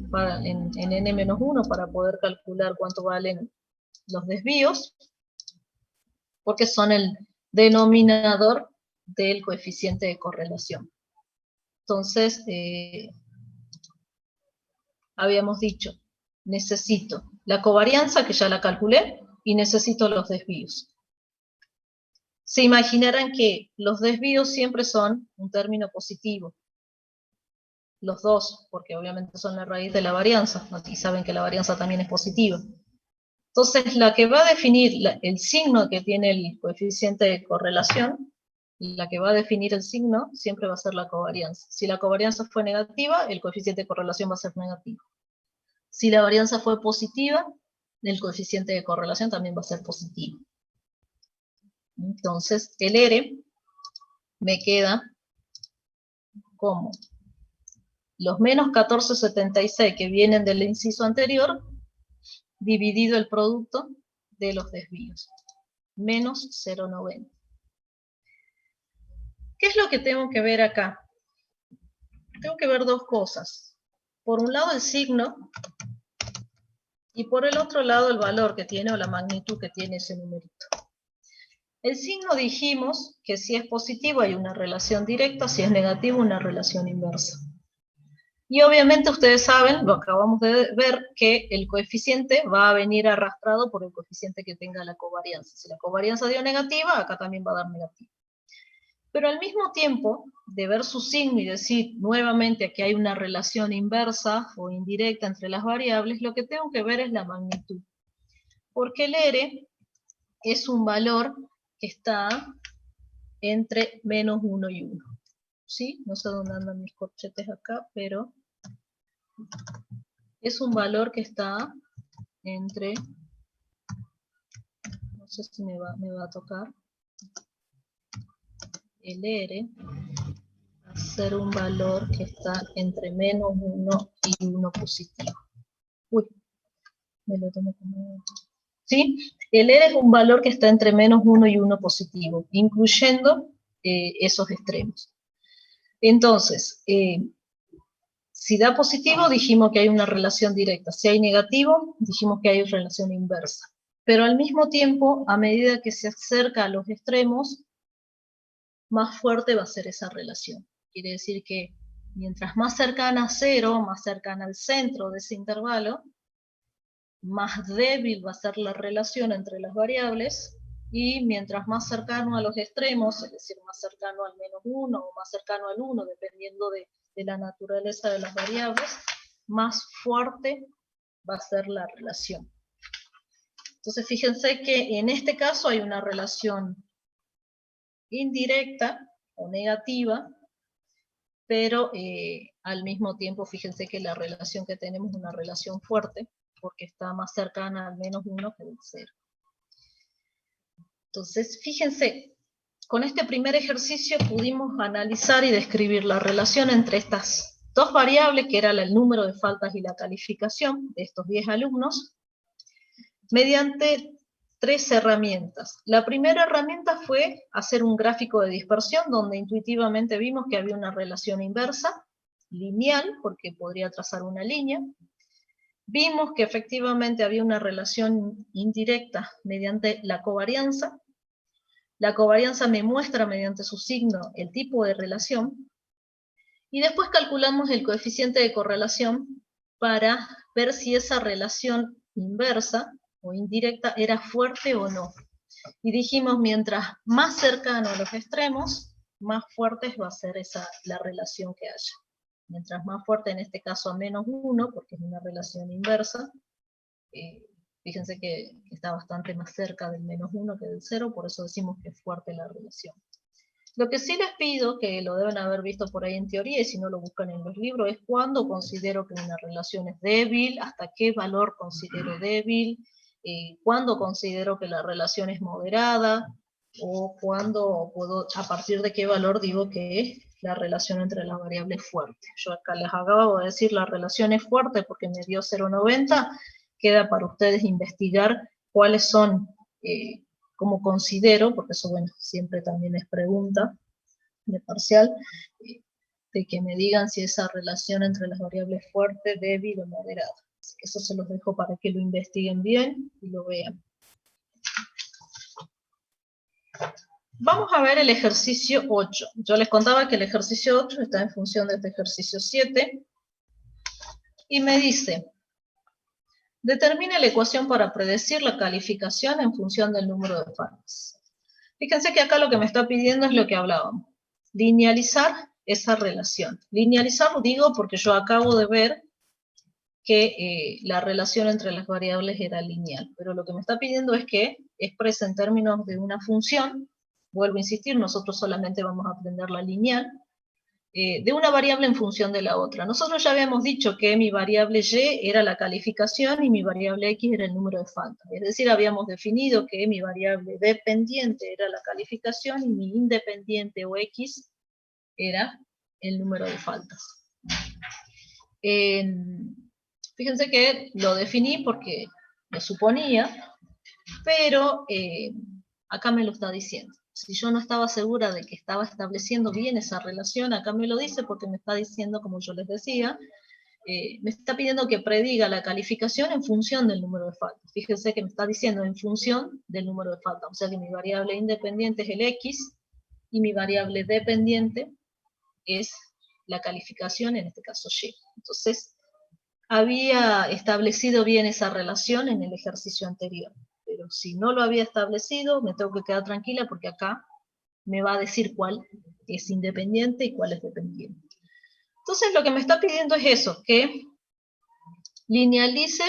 en n-1 para poder calcular cuánto valen los desvíos, porque son el denominador del coeficiente de correlación. Entonces, habíamos dicho, necesito la covarianza, que ya la calculé, y necesito los desvíos. Se imaginarán que los desvíos siempre son un término positivo. Los dos, porque obviamente son la raíz de la varianza, y saben que la varianza también es positiva. Entonces, la que va a definir el signo que tiene el coeficiente de correlación, la que va a definir el signo, siempre va a ser la covarianza. Si la covarianza fue negativa, el coeficiente de correlación va a ser negativo. Si la varianza fue positiva, el coeficiente de correlación también va a ser positivo. Entonces, el R me queda como los menos 14,76 que vienen del inciso anterior, dividido el producto de los desvíos, menos 0,90. ¿Qué es lo que tengo que ver acá? Tengo que ver dos cosas. Por un lado el signo, y por el otro lado el valor que tiene o la magnitud que tiene ese numerito. El signo dijimos que si es positivo hay una relación directa, si es negativo una relación inversa. Y obviamente ustedes saben, lo acabamos de ver, que el coeficiente va a venir arrastrado por el coeficiente que tenga la covarianza. Si la covarianza dio negativa, acá también va a dar negativa. Pero al mismo tiempo, de ver su signo y decir nuevamente que hay una relación inversa o indirecta entre las variables, lo que tengo que ver es la magnitud. Porque el R es un valor que está entre menos 1 y 1. ¿Sí? No sé dónde andan mis corchetes acá, pero es un valor que está entre, no sé si me va a tocar, el R va a ser un valor que está entre menos 1 y 1 positivo. Uy, me lo tomo como... ¿Sí? El R es un valor que está entre menos 1 y 1 positivo, incluyendo esos extremos. Entonces, si da positivo, dijimos que hay una relación directa. Si hay negativo, dijimos que hay relación inversa. Pero al mismo tiempo, a medida que se acerca a los extremos, más fuerte va a ser esa relación. Quiere decir que mientras más cercana a cero, más cercana al centro de ese intervalo, más débil va a ser la relación entre las variables, y mientras más cercano a los extremos, es decir, más cercano al menos 1 o más cercano al 1, dependiendo de la naturaleza de las variables, más fuerte va a ser la relación. Entonces fíjense que en este caso hay una relación indirecta o negativa, pero al mismo tiempo fíjense que la relación que tenemos es una relación fuerte, porque está más cercana al menos 1 que al 0. Entonces, fíjense, con este primer ejercicio pudimos analizar y describir la relación entre estas dos variables, que era el número de faltas y la calificación de estos 10 alumnos, mediante 3 herramientas. La primera herramienta fue hacer un gráfico de dispersión, donde intuitivamente vimos que había una relación inversa, lineal, porque podría trazar una línea. Vimos que efectivamente había una relación indirecta mediante la covarianza. La covarianza me muestra mediante su signo el tipo de relación. Y después calculamos el coeficiente de correlación para ver si esa relación inversa o indirecta era fuerte o no. Y dijimos, mientras más cercano a los extremos, más fuerte va a ser la relación que haya. Mientras más fuerte, en este caso a -1, porque es una relación inversa, fíjense que está bastante más cerca del -1 que del 0, por eso decimos que es fuerte la relación. Lo que sí les pido, que lo deben haber visto por ahí en teoría, y si no lo buscan en los libros, es cuándo considero que una relación es débil, hasta qué valor considero débil, cuándo considero que la relación es moderada, o cuándo puedo, a partir de qué valor digo que la relación entre las variables es fuerte. Yo acá les acabo de decir la relación es fuerte porque me dio 0,90, queda para ustedes investigar cuáles son, como considero, porque eso, bueno, siempre también es pregunta de parcial, de que me digan si esa relación entre las variables es fuerte, débil o moderada. Así que eso se los dejo para que lo investiguen bien y lo vean. Vamos a ver el ejercicio 8. Yo les contaba que el ejercicio 8 está en función de este ejercicio 7, y me dice, determine la ecuación para predecir la calificación en función del número de faltas. Fíjense que acá lo que me está pidiendo es lo que hablábamos, linealizar esa relación. Linealizar lo digo porque yo acabo de ver que la relación entre las variables era lineal, pero lo que me está pidiendo es que exprese en términos de una función, vuelvo a insistir, nosotros solamente vamos a aprender la lineal, de una variable en función de la otra. Nosotros ya habíamos dicho que mi variable y era la calificación y mi variable x era el número de faltas. Es decir, habíamos definido que mi variable dependiente era la calificación y mi independiente o x era el número de faltas. Fíjense que lo definí porque lo suponía, pero acá me lo está diciendo. Si yo no estaba segura de que estaba estableciendo bien esa relación, acá me lo dice porque me está diciendo, como yo les decía, me está pidiendo que prediga la calificación en función del número de faltas. Fíjense que me está diciendo en función del número de faltas, o sea que mi variable independiente es el x, y mi variable dependiente es la calificación, en este caso y. Entonces, había establecido bien esa relación en el ejercicio anterior. Pero si no lo había establecido, me tengo que quedar tranquila porque acá me va a decir cuál es independiente y cuál es dependiente. Entonces lo que me está pidiendo es eso, que linealice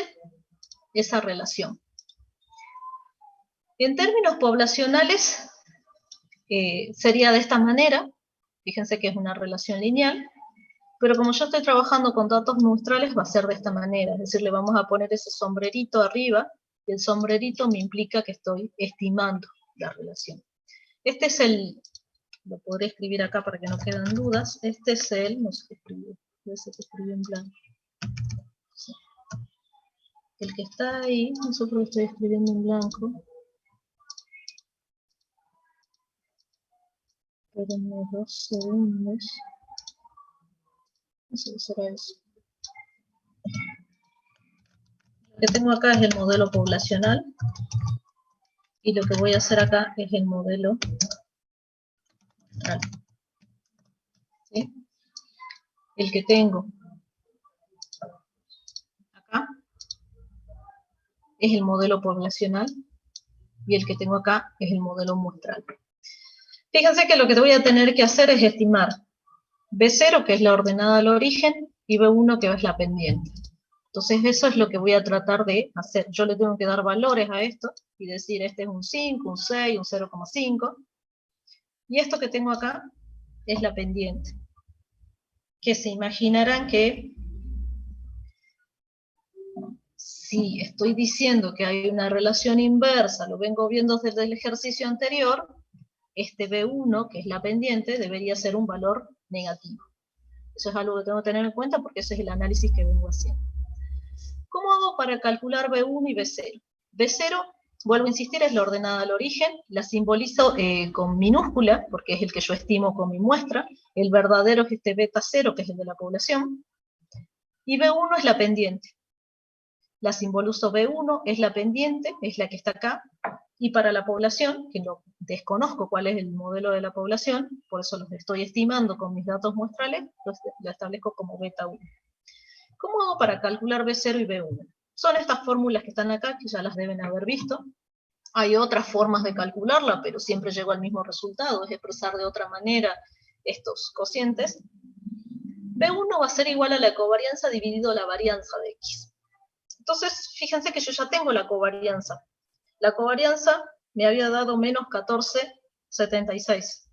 esa relación. En términos poblacionales, sería de esta manera. Fíjense que es una relación lineal, pero como yo estoy trabajando con datos muestrales, va a ser de esta manera. Es decir, le vamos a poner ese sombrerito arriba, y el sombrerito me implica que estoy estimando la relación. Este es el, lo podré escribir acá para que no queden dudas, este es el, no sé qué escribí, debe ser que escribí en blanco. Sí. El que está ahí, nosotros lo estoy escribiendo en blanco. Espérenme 2 segundos. No sé qué será eso. Lo que tengo acá es el modelo poblacional, y lo que voy a hacer acá es el modelo muestral. ¿Sí? El que tengo acá es el modelo poblacional, y el que tengo acá es el modelo muestral. Fíjense que lo que voy a tener que hacer es estimar B0, que es la ordenada al origen, y B1, que es la pendiente. Entonces eso es lo que voy a tratar de hacer. Yo le tengo que dar valores a esto, y decir, este es un 5, un 6, un 0,5. Y esto que tengo acá es la pendiente. Que se imaginarán que si estoy diciendo que hay una relación inversa, lo vengo viendo desde el ejercicio anterior, este B1, que es la pendiente, debería ser un valor negativo. Eso es algo que tengo que tener en cuenta porque ese es el análisis que vengo haciendo. ¿Cómo hago para calcular B1 y B0? B0, vuelvo a insistir, es la ordenada al origen, la simbolizo con minúscula, porque es el que yo estimo con mi muestra, el verdadero es este beta 0, que es el de la población, y B1 es la pendiente. La simbolizo B1, es la pendiente, es la que está acá, y para la población, que no desconozco cuál es el modelo de la población, por eso los estoy estimando con mis datos muestrales, lo establezco como beta 1. ¿Cómo hago para calcular B0 y B1? Son estas fórmulas que están acá, que ya las deben haber visto. Hay otras formas de calcularla, pero siempre llego al mismo resultado, es expresar de otra manera estos cocientes. B1 va a ser igual a la covarianza dividido la varianza de X. Entonces, fíjense que yo ya tengo la covarianza. La covarianza me había dado menos 14,76.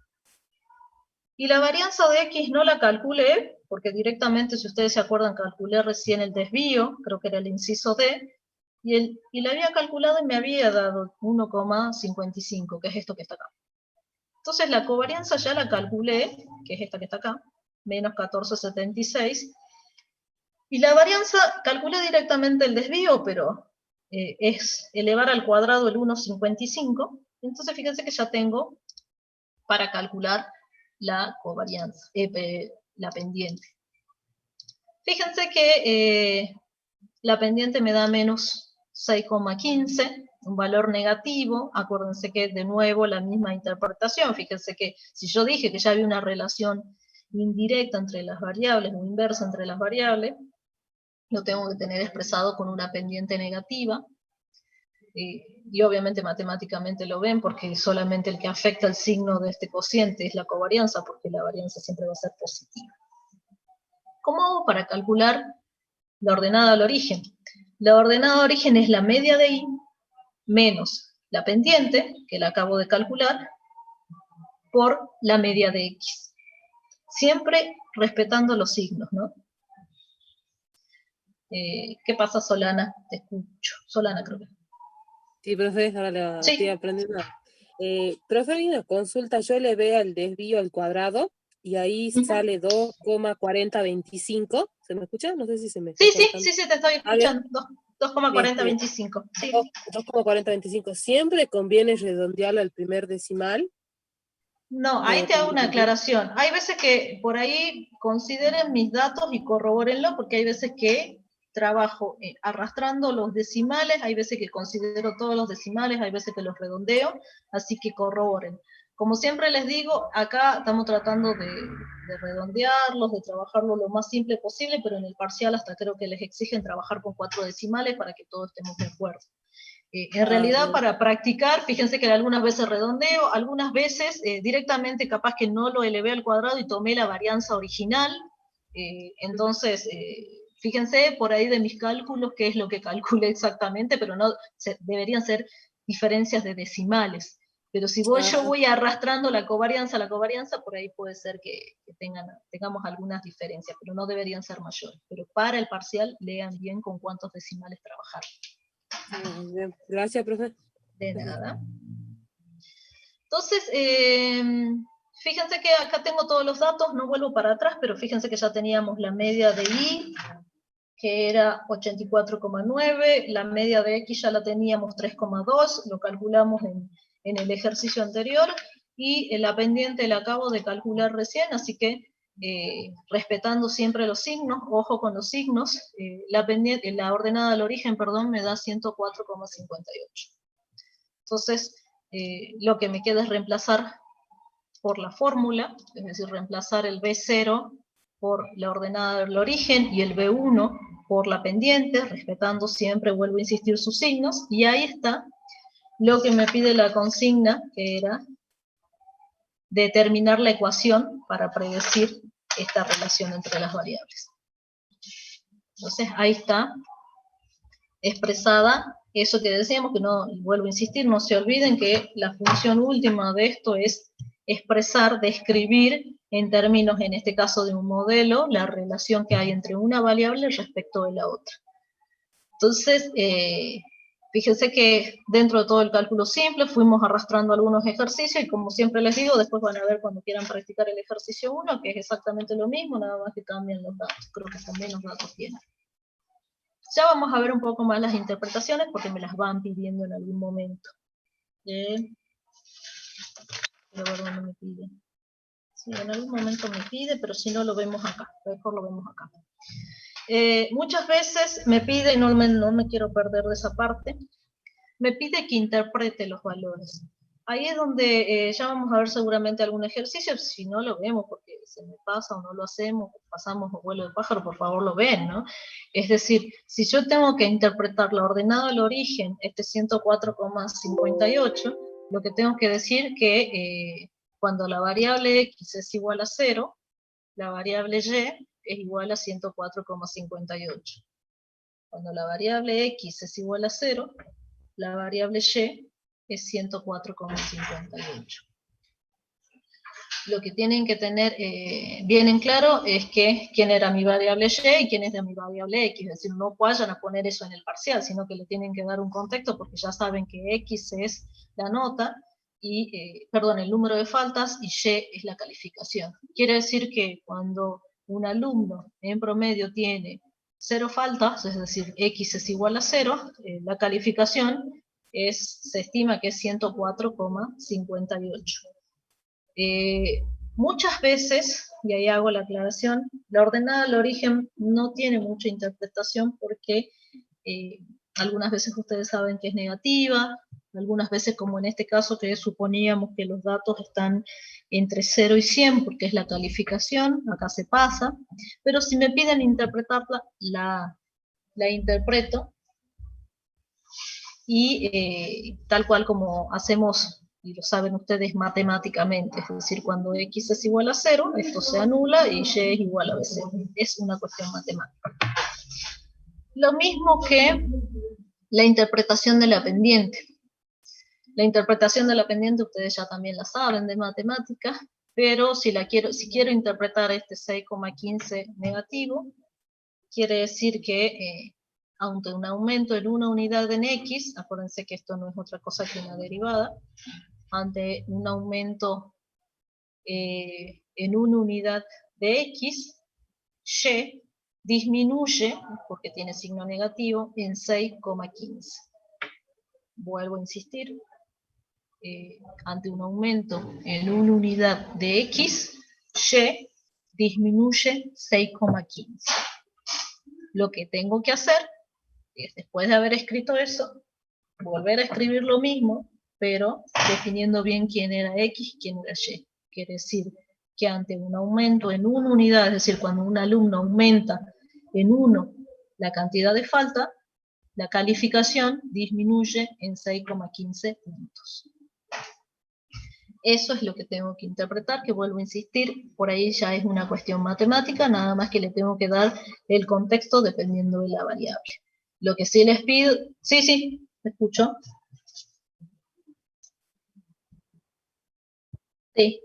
Y la varianza de X no la calculé, porque directamente, si ustedes se acuerdan, calculé recién el desvío, creo que era el inciso D, y la había calculado y me había dado 1,55, que es esto que está acá. Entonces la covarianza ya la calculé, que es esta que está acá, menos 14,76, y la varianza, calculé directamente el desvío, pero es elevar al cuadrado el 1,55, entonces fíjense que ya tengo para calcular la covarianza, la pendiente. Fíjense que la pendiente me da menos 6,15, un valor negativo. Acuérdense que de nuevo la misma interpretación. Fíjense que si yo dije que ya había una relación indirecta entre las variables o inversa entre las variables, lo tengo que tener expresado con una pendiente negativa. Y obviamente matemáticamente lo ven porque solamente el que afecta el signo de este cociente es la covarianza, porque la varianza siempre va a ser positiva. ¿Cómo hago para calcular la ordenada al origen? La ordenada al origen es la media de I menos la pendiente, que la acabo de calcular, por la media de X. Siempre respetando los signos, ¿no? ¿Qué pasa, Solana? Te escucho. Solana, creo que. Sí, profe, ahora Sí. estoy aprendiendo. Profe, hay una consulta, yo le veo el desvío al cuadrado y ahí sale 2,4025. ¿Se me escucha? No sé si se me está cortando. Sí, te estoy escuchando. 2,4025. Sí. 2,4025. ¿Siempre conviene redondearlo al primer decimal? No, ahí te hago una aclaración. Hay veces que por ahí consideren mis datos y corrobórenlo, porque hay veces que trabajo arrastrando los decimales, hay veces que considero todos los decimales, hay veces que los redondeo, así que corroboren. Como siempre les digo, acá estamos tratando de redondearlos, de trabajarlo lo más simple posible, pero en el parcial hasta creo que les exigen trabajar con 4 decimales para que todos estemos de acuerdo. En realidad, para practicar, fíjense que algunas veces redondeo, algunas veces directamente capaz que no lo elevé al cuadrado y tomé la varianza original. Entonces, fíjense por ahí de mis cálculos qué es lo que calculé exactamente, pero no deberían ser diferencias de decimales. Pero si yo voy arrastrando la covarianza, por ahí puede ser que tengamos algunas diferencias, pero no deberían ser mayores. Pero para el parcial, lean bien con cuántos decimales trabajar. Gracias, profe. De nada. Entonces, fíjense que acá tengo todos los datos, no vuelvo para atrás, pero fíjense que ya teníamos la media de I, que era 84,9, la media de X ya la teníamos 3,2, lo calculamos en el ejercicio anterior, y la pendiente la acabo de calcular recién, así que respetando siempre los signos, ojo con los signos, la ordenada al origen, perdón, me da 104,58. Entonces, lo que me queda es reemplazar por la fórmula, es decir, reemplazar el B0 por la ordenada del origen y el B1 por la pendiente, respetando siempre, vuelvo a insistir, sus signos, y ahí está lo que me pide la consigna, que era determinar la ecuación para predecir esta relación entre las variables. Entonces, ahí está expresada eso que decíamos, que no, vuelvo a insistir, no se olviden que la función última de esto es expresar, describir en términos, en este caso de un modelo, la relación que hay entre una variable respecto de la otra. Entonces, Fíjense que dentro de todo el cálculo simple fuimos arrastrando algunos ejercicios y como siempre les digo, después van a ver cuando quieran practicar el ejercicio 1, que es exactamente lo mismo, nada más que cambian los datos, creo que con menos datos tienen. Ya vamos a ver un poco más las interpretaciones porque me las van pidiendo en algún momento. Quiero ver dónde me pide. Sí, en algún momento me pide, pero si no lo vemos acá, mejor lo vemos acá. Muchas veces me pide, y no me quiero perder de esa parte, me pide que interprete los valores. Ahí es donde ya vamos a ver seguramente algún ejercicio, si no lo vemos porque se me pasa o no lo hacemos, pasamos o vuelo de pájaro, por favor lo ven, ¿no? Es decir, si yo tengo que interpretar la ordenada del origen, este 104,58, lo que tengo que decir que cuando la variable x es igual a 0, la variable y es igual a 104,58. Cuando la variable x es igual a 0, la variable y es 104,58. Lo que tienen que tener bien en claro es que quién era mi variable y quién era mi variable x, es decir, no vayan a poner eso en el parcial, sino que le tienen que dar un contexto porque ya saben que x es la nota, y, el número de faltas, y y es la calificación. Quiere decir que cuando un alumno en promedio tiene 0 faltas, es decir, x es igual a 0, la calificación se estima que es 104,58. Muchas veces, y ahí hago la aclaración, la ordenada del origen no tiene mucha interpretación porque algunas veces ustedes saben que es negativa, algunas veces como en este caso que suponíamos que los datos están entre 0 y 100 porque es la calificación, acá se pasa, pero si me piden interpretarla, la interpreto y tal cual como hacemos, y lo saben ustedes matemáticamente, es decir, cuando x es igual a 0, esto se anula y y es igual a bc. Es una cuestión matemática. Lo mismo que la interpretación de la pendiente. La interpretación de la pendiente ustedes ya también la saben de matemáticas, pero si quiero interpretar este 6,15 negativo, quiere decir que ante un aumento en una unidad en x, acuérdense que esto no es otra cosa que una derivada, ante un aumento en una unidad de x, y disminuye, porque tiene signo negativo, en 6,15. Vuelvo a insistir, ante un aumento en una unidad de x, y disminuye 6,15. Lo que tengo que hacer es, después de haber escrito eso, volver a escribir lo mismo, pero definiendo bien quién era x y quién era y. Quiere decir que ante un aumento en una unidad, es decir, cuando un alumno aumenta en 1 la cantidad de falta, la calificación disminuye en 6,15 puntos. Eso es lo que tengo que interpretar, que vuelvo a insistir, por ahí ya es una cuestión matemática, nada más que le tengo que dar el contexto dependiendo de la variable. Lo que sí les pido... Sí, ¿me escucho? Sí.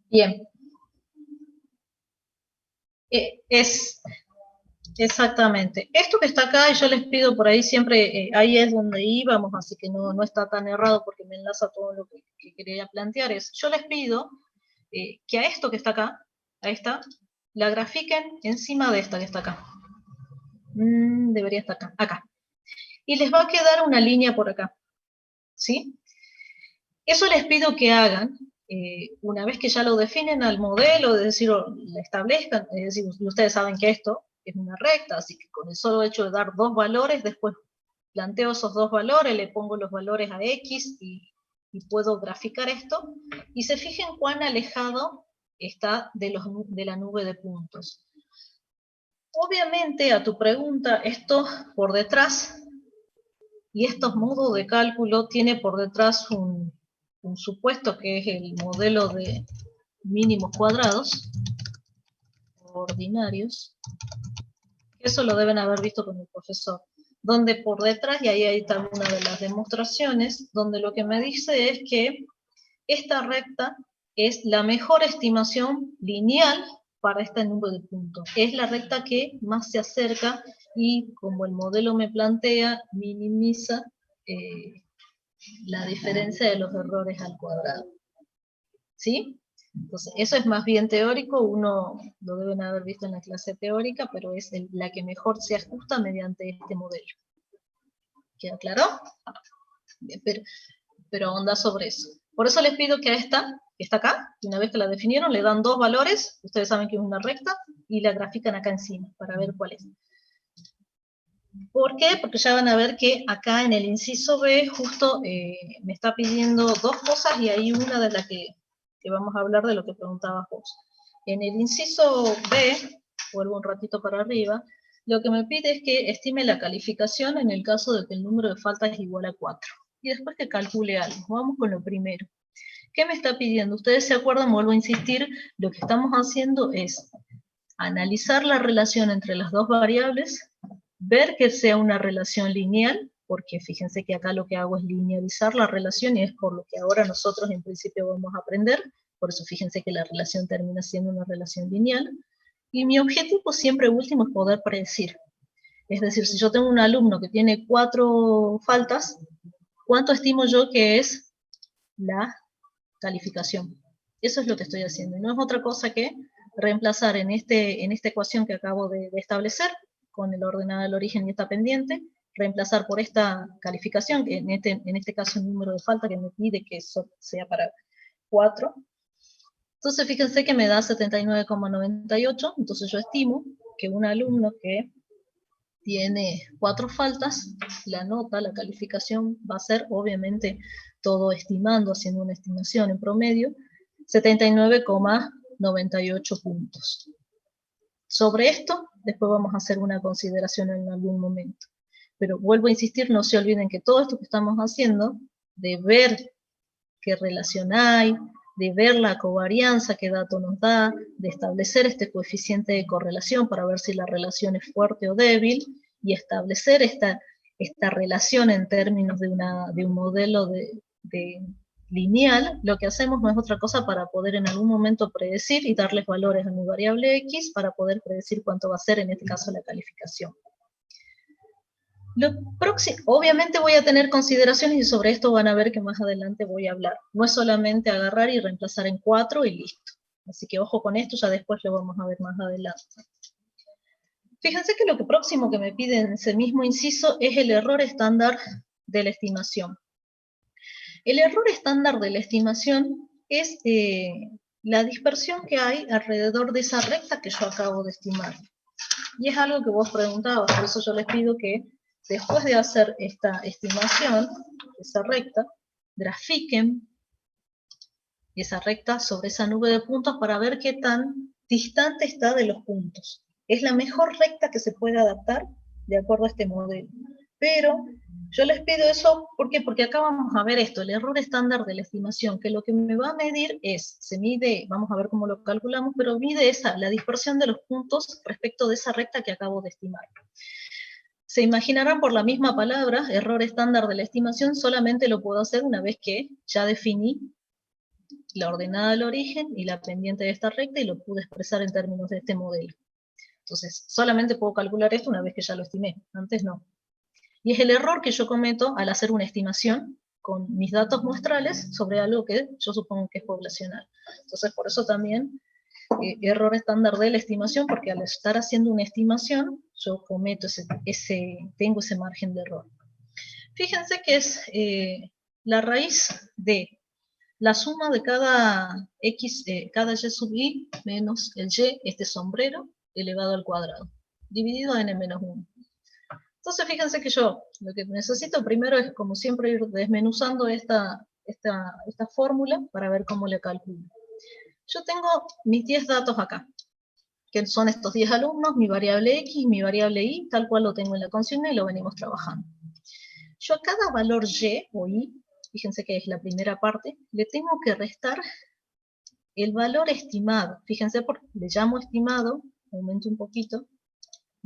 Bien. Exactamente. Esto que está acá, y yo les pido por ahí siempre, ahí es donde íbamos, así que no está tan errado porque me enlaza todo lo que quería plantear, yo les pido que a esto que está acá, a esta, la grafiquen encima de esta que está acá. Debería estar acá. Y les va a quedar una línea por acá, ¿sí? Eso les pido que hagan, una vez que ya lo definen al modelo, es decir, lo establezcan, es decir, ustedes saben que esto es una recta, así que con el solo hecho de dar 2 valores, después planteo esos 2 valores, le pongo los valores a x y puedo graficar esto, y se fijen cuán alejado está de la nube de puntos. Obviamente, a tu pregunta, esto por detrás, y estos modos de cálculo, tiene por detrás un supuesto que es el modelo de mínimos cuadrados ordinarios. Eso lo deben haber visto con el profesor. donde por detrás, y ahí está una de las demostraciones, donde lo que me dice es que esta recta es la mejor estimación lineal para este número de puntos. Es la recta que más se acerca y, como el modelo me plantea, minimiza la diferencia de los errores al cuadrado. ¿Sí? Entonces, eso es más bien teórico, uno lo deben haber visto en la clase teórica, pero es la que mejor se ajusta mediante este modelo. ¿Queda claro? Bien, pero ahonda sobre eso. Por eso les pido que a esta, que está acá, y una vez que la definieron, le dan dos valores, ustedes saben que es una recta, y la grafican acá encima, para ver cuál es. ¿Por qué? Porque ya van a ver que acá en el inciso B, justo me está pidiendo dos cosas, y hay una de las que vamos a hablar de lo que preguntabas vos. En el inciso B, vuelvo un ratito para arriba, lo que me pide es que estime la calificación en el caso de que el número de faltas es igual a 4. Y después que calcule algo. Vamos con lo primero. ¿Qué me está pidiendo? Ustedes se acuerdan, vuelvo a insistir, lo que estamos haciendo es analizar la relación entre las dos variables, ver que sea una relación lineal, porque fíjense que acá lo que hago es linealizar la relación y es por lo que ahora nosotros en principio vamos a aprender, por eso fíjense que la relación termina siendo una relación lineal, y mi objetivo siempre último es poder predecir. Es decir, si yo tengo un alumno que tiene 4 faltas, ¿cuánto estimo yo que es la calificación? Eso es lo que estoy haciendo, y no es otra cosa que reemplazar en esta ecuación que acabo de establecer, con el ordenado del origen y esta pendiente, reemplazar por esta calificación, que en este caso el número de falta que me pide que eso sea para 4. Entonces fíjense que me da 79,98, entonces yo estimo que un alumno que tiene 4 faltas, la nota, la calificación va a ser, obviamente, todo estimando, haciendo una estimación en promedio, 79,98 puntos. Sobre esto, después vamos a hacer una consideración en algún momento. Pero vuelvo a insistir, no se olviden que todo esto que estamos haciendo, de ver qué relación hay, de ver la covarianza, qué dato nos da, de establecer este coeficiente de correlación para ver si la relación es fuerte o débil, y establecer esta relación en términos de un modelo lineal, lo que hacemos no es otra cosa para poder en algún momento predecir y darles valores a mi variable X para poder predecir cuánto va a ser en este caso la calificación. Lo próximo, obviamente voy a tener consideraciones y sobre esto van a ver que más adelante voy a hablar. No es solamente agarrar y reemplazar en 4 y listo. Así que ojo con esto, ya después lo vamos a ver más adelante. Fíjense que lo próximo que me pide en ese mismo inciso es el error estándar de la estimación. El error estándar de la estimación es la dispersión que hay alrededor de esa recta que yo acabo de estimar. Y es algo que vos preguntabas, por eso yo les pido que después de hacer esta estimación, esa recta, grafiquen esa recta sobre esa nube de puntos para ver qué tan distante está de los puntos. Es la mejor recta que se puede adaptar de acuerdo a este modelo. Pero yo les pido eso, ¿por qué? Porque acá vamos a ver esto, el error estándar de la estimación, que lo que me va a medir es, se mide, vamos a ver cómo lo calculamos, pero mide la dispersión de los puntos respecto de esa recta que acabo de estimar. Se imaginarán por la misma palabra, error estándar de la estimación, solamente lo puedo hacer una vez que ya definí la ordenada del origen y la pendiente de esta recta y lo pude expresar en términos de este modelo. Entonces, solamente puedo calcular esto una vez que ya lo estimé, antes no. Y es el error que yo cometo al hacer una estimación con mis datos muestrales sobre algo que yo supongo que es poblacional. Entonces, por eso también error estándar de la estimación, porque al estar haciendo una estimación, yo cometo tengo ese margen de error. Fíjense que es la raíz de la suma de cada x, cada y sub i menos el y, este sombrero, elevado al cuadrado, dividido en n-1. Entonces fíjense que yo lo que necesito primero es, como siempre, ir desmenuzando esta fórmula para ver cómo le calculo. Yo tengo mis 10 datos acá, que son estos 10 alumnos, mi variable x, mi variable y, tal cual lo tengo en la consigna y lo venimos trabajando. Yo a cada valor y o i, fíjense que es la primera parte, le tengo que restar el valor estimado. Fíjense, porque le llamo estimado, aumento un poquito,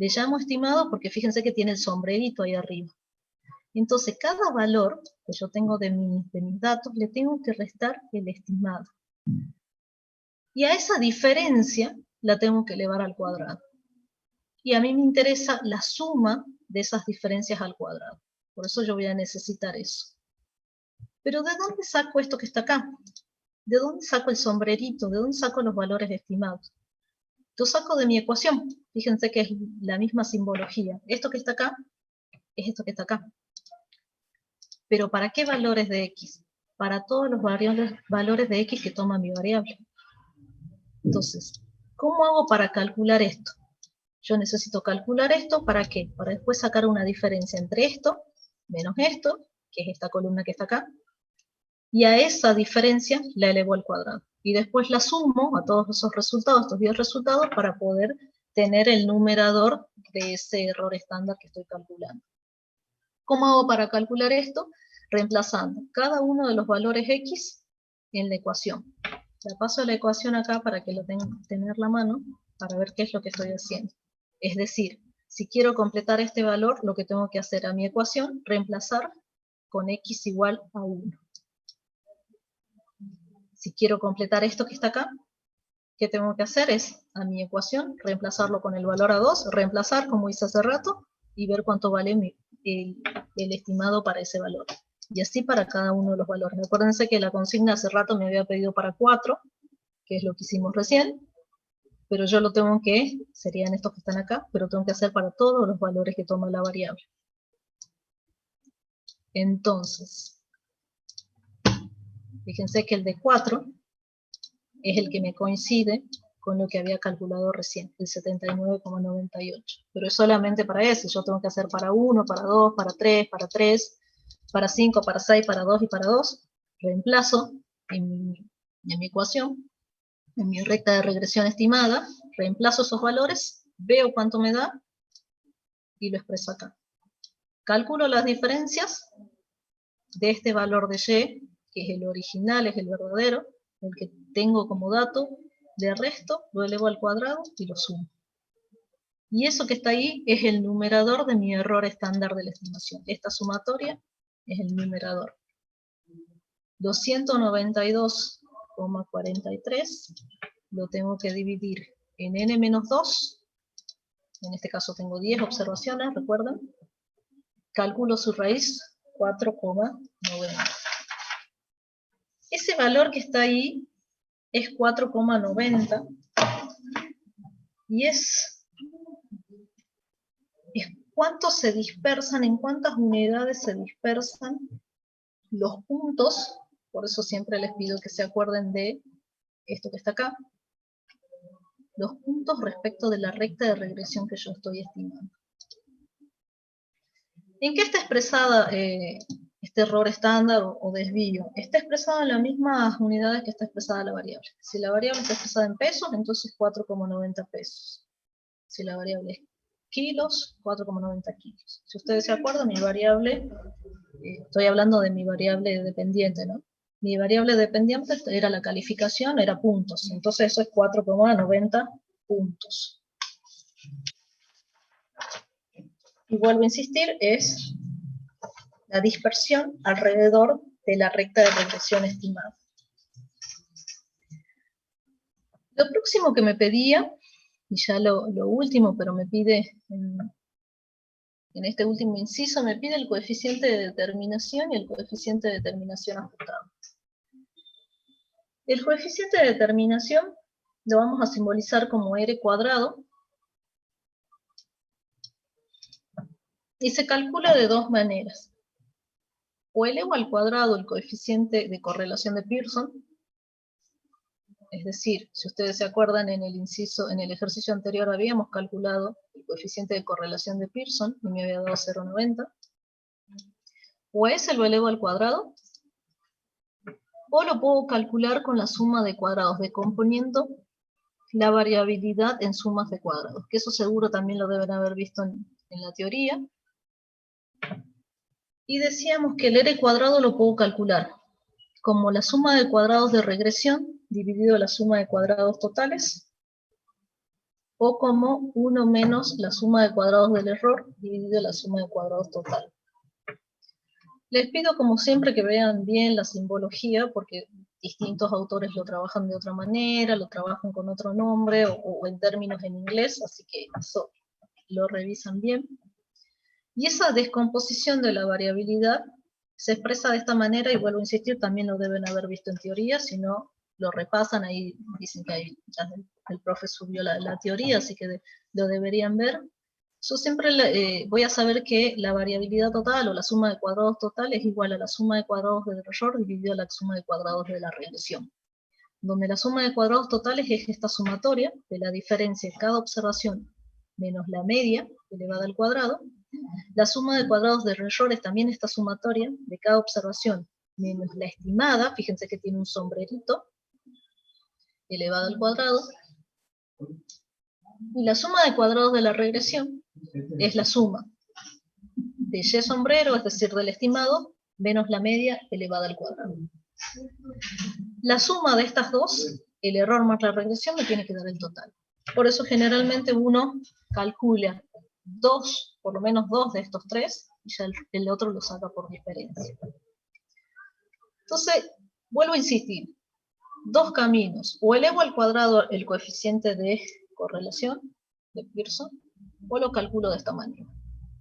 Le llamo estimado porque fíjense que tiene el sombrerito ahí arriba. Entonces, cada valor que yo tengo de mis datos, le tengo que restar el estimado. Y a esa diferencia la tengo que elevar al cuadrado. Y a mí me interesa la suma de esas diferencias al cuadrado. Por eso yo voy a necesitar eso. Pero ¿de dónde saco esto que está acá? ¿De dónde saco el sombrerito? ¿De dónde saco los valores estimados? Yo saco de mi ecuación. Fíjense que es la misma simbología. Esto que está acá es esto que está acá. ¿Pero para qué valores de x? Para todos los valores de x que toma mi variable. Entonces, ¿cómo hago para calcular esto? Yo necesito calcular esto, ¿para qué? Para después sacar una diferencia entre esto, menos esto, que es esta columna que está acá, y a esa diferencia la elevo al cuadrado. Y después la sumo a todos esos resultados, estos 10 resultados, para poder tener el numerador de ese error estándar que estoy calculando. ¿Cómo hago para calcular esto? Reemplazando cada uno de los valores x en la ecuación. La paso a la ecuación acá para que lo tener la mano, para ver qué es lo que estoy haciendo. Es decir, si quiero completar este valor, lo que tengo que hacer a mi ecuación, reemplazar con x igual a 1. Si quiero completar esto que está acá, ¿qué tengo que hacer? Es a mi ecuación, reemplazarlo con el valor a 2, reemplazar como hice hace rato, y ver cuánto vale el estimado para ese valor. Y así para cada uno de los valores. Acuérdense que la consigna hace rato me había pedido para 4, que es lo que hicimos recién, pero yo lo tengo que, serían estos que están acá, pero tengo que hacer para todos los valores que toma la variable. Entonces, fíjense que el de 4 es el que me coincide con lo que había calculado recién, el 79,98. Pero es solamente para ese, yo tengo que hacer para 1, para 2, para 3, para 5, para 6, para 2 y para 2. Reemplazo en mi ecuación, en mi recta de regresión estimada, reemplazo esos valores, veo cuánto me da y lo expreso acá. Calculo las diferencias de este valor de y, que es el original, es el verdadero, el que tengo como dato, de resto lo elevo al cuadrado y lo sumo. Y eso que está ahí es el numerador de mi error estándar de la estimación. Esta sumatoria es el numerador. 292,43 lo tengo que dividir en n-2, en este caso tengo 10 observaciones, recuerden. Calculo su raíz, 4,90. Ese valor que está ahí es 4,90 y es cuánto se dispersan, en cuántas unidades se dispersan los puntos. Por eso siempre les pido que se acuerden de esto que está acá, los puntos respecto de la recta de regresión que yo estoy estimando. ¿En qué está expresada este error estándar o desvío? Está expresado en las mismas unidades que está expresada la variable. Si la variable está expresada en pesos, entonces 4,90 pesos. Si la variable es kilos, 4,90 kilos. Si ustedes se acuerdan, mi variable, estoy hablando de mi variable dependiente, ¿no? Mi variable dependiente era la calificación, era puntos. Entonces eso es 4,90 puntos. Y vuelvo a insistir, es la dispersión alrededor de la recta de regresión estimada. Lo próximo que me pedía, y ya lo último, pero me pide, en este último inciso, me pide el coeficiente de determinación y el coeficiente de determinación ajustado. El coeficiente de determinación lo vamos a simbolizar como r cuadrado, y se calcula de dos maneras. O elevo al cuadrado el coeficiente de correlación de Pearson, es decir, si ustedes se acuerdan, en el ejercicio anterior habíamos calculado el coeficiente de correlación de Pearson y me había dado 0,90. O ese lo elevo al cuadrado, o lo puedo calcular con la suma de cuadrados, decomponiendo la variabilidad en sumas de cuadrados, que eso seguro también lo deben haber visto en la teoría. Y decíamos que el r cuadrado lo puedo calcular como la suma de cuadrados de regresión dividido la suma de cuadrados totales, o como 1 menos la suma de cuadrados del error dividido la suma de cuadrados total. Les pido como siempre que vean bien la simbología, porque distintos autores lo trabajan de otra manera, lo trabajan con otro nombre, o en términos en inglés, así que eso lo revisan bien. Y esa descomposición de la variabilidad se expresa de esta manera, y vuelvo a insistir, también lo deben haber visto en teoría, si no lo repasan, ahí dicen que ahí ya el profe subió la teoría, así que lo deberían ver. Yo siempre voy a saber que la variabilidad total o la suma de cuadrados total es igual a la suma de cuadrados del error dividido la suma de cuadrados de la regresión. Donde la suma de cuadrados totales es esta sumatoria de la diferencia de cada observación menos la media elevada al cuadrado. La suma de cuadrados del error es también esta sumatoria de cada observación menos la estimada, fíjense que tiene un sombrerito, elevada al cuadrado. Y la suma de cuadrados de la regresión es la suma de y sombrero, es decir, del estimado, menos la media elevada al cuadrado. La suma de estas dos, el error más la regresión, me tiene que dar el total. Por eso generalmente uno calcula dos, por lo menos dos de estos tres, y ya el otro lo saca por diferencia. Entonces, vuelvo a insistir, dos caminos, o elevo al cuadrado el coeficiente de correlación de Pearson, o lo calculo de esta manera.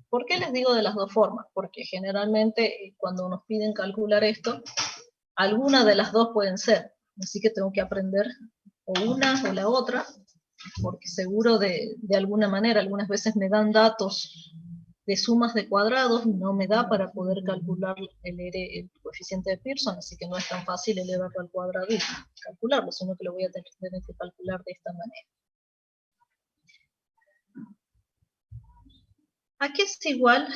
¿Por qué les digo de las dos formas? Porque generalmente cuando nos piden calcular esto, alguna de las dos pueden ser, así que tengo que aprender o una o la otra, porque seguro de alguna manera, algunas veces me dan datos de sumas de cuadrados, no me da para poder calcular el coeficiente de Pearson, así que no es tan fácil elevarlo al cuadrado y calcularlo, sino que lo voy a tener que calcular de esta manera. Aquí es igual,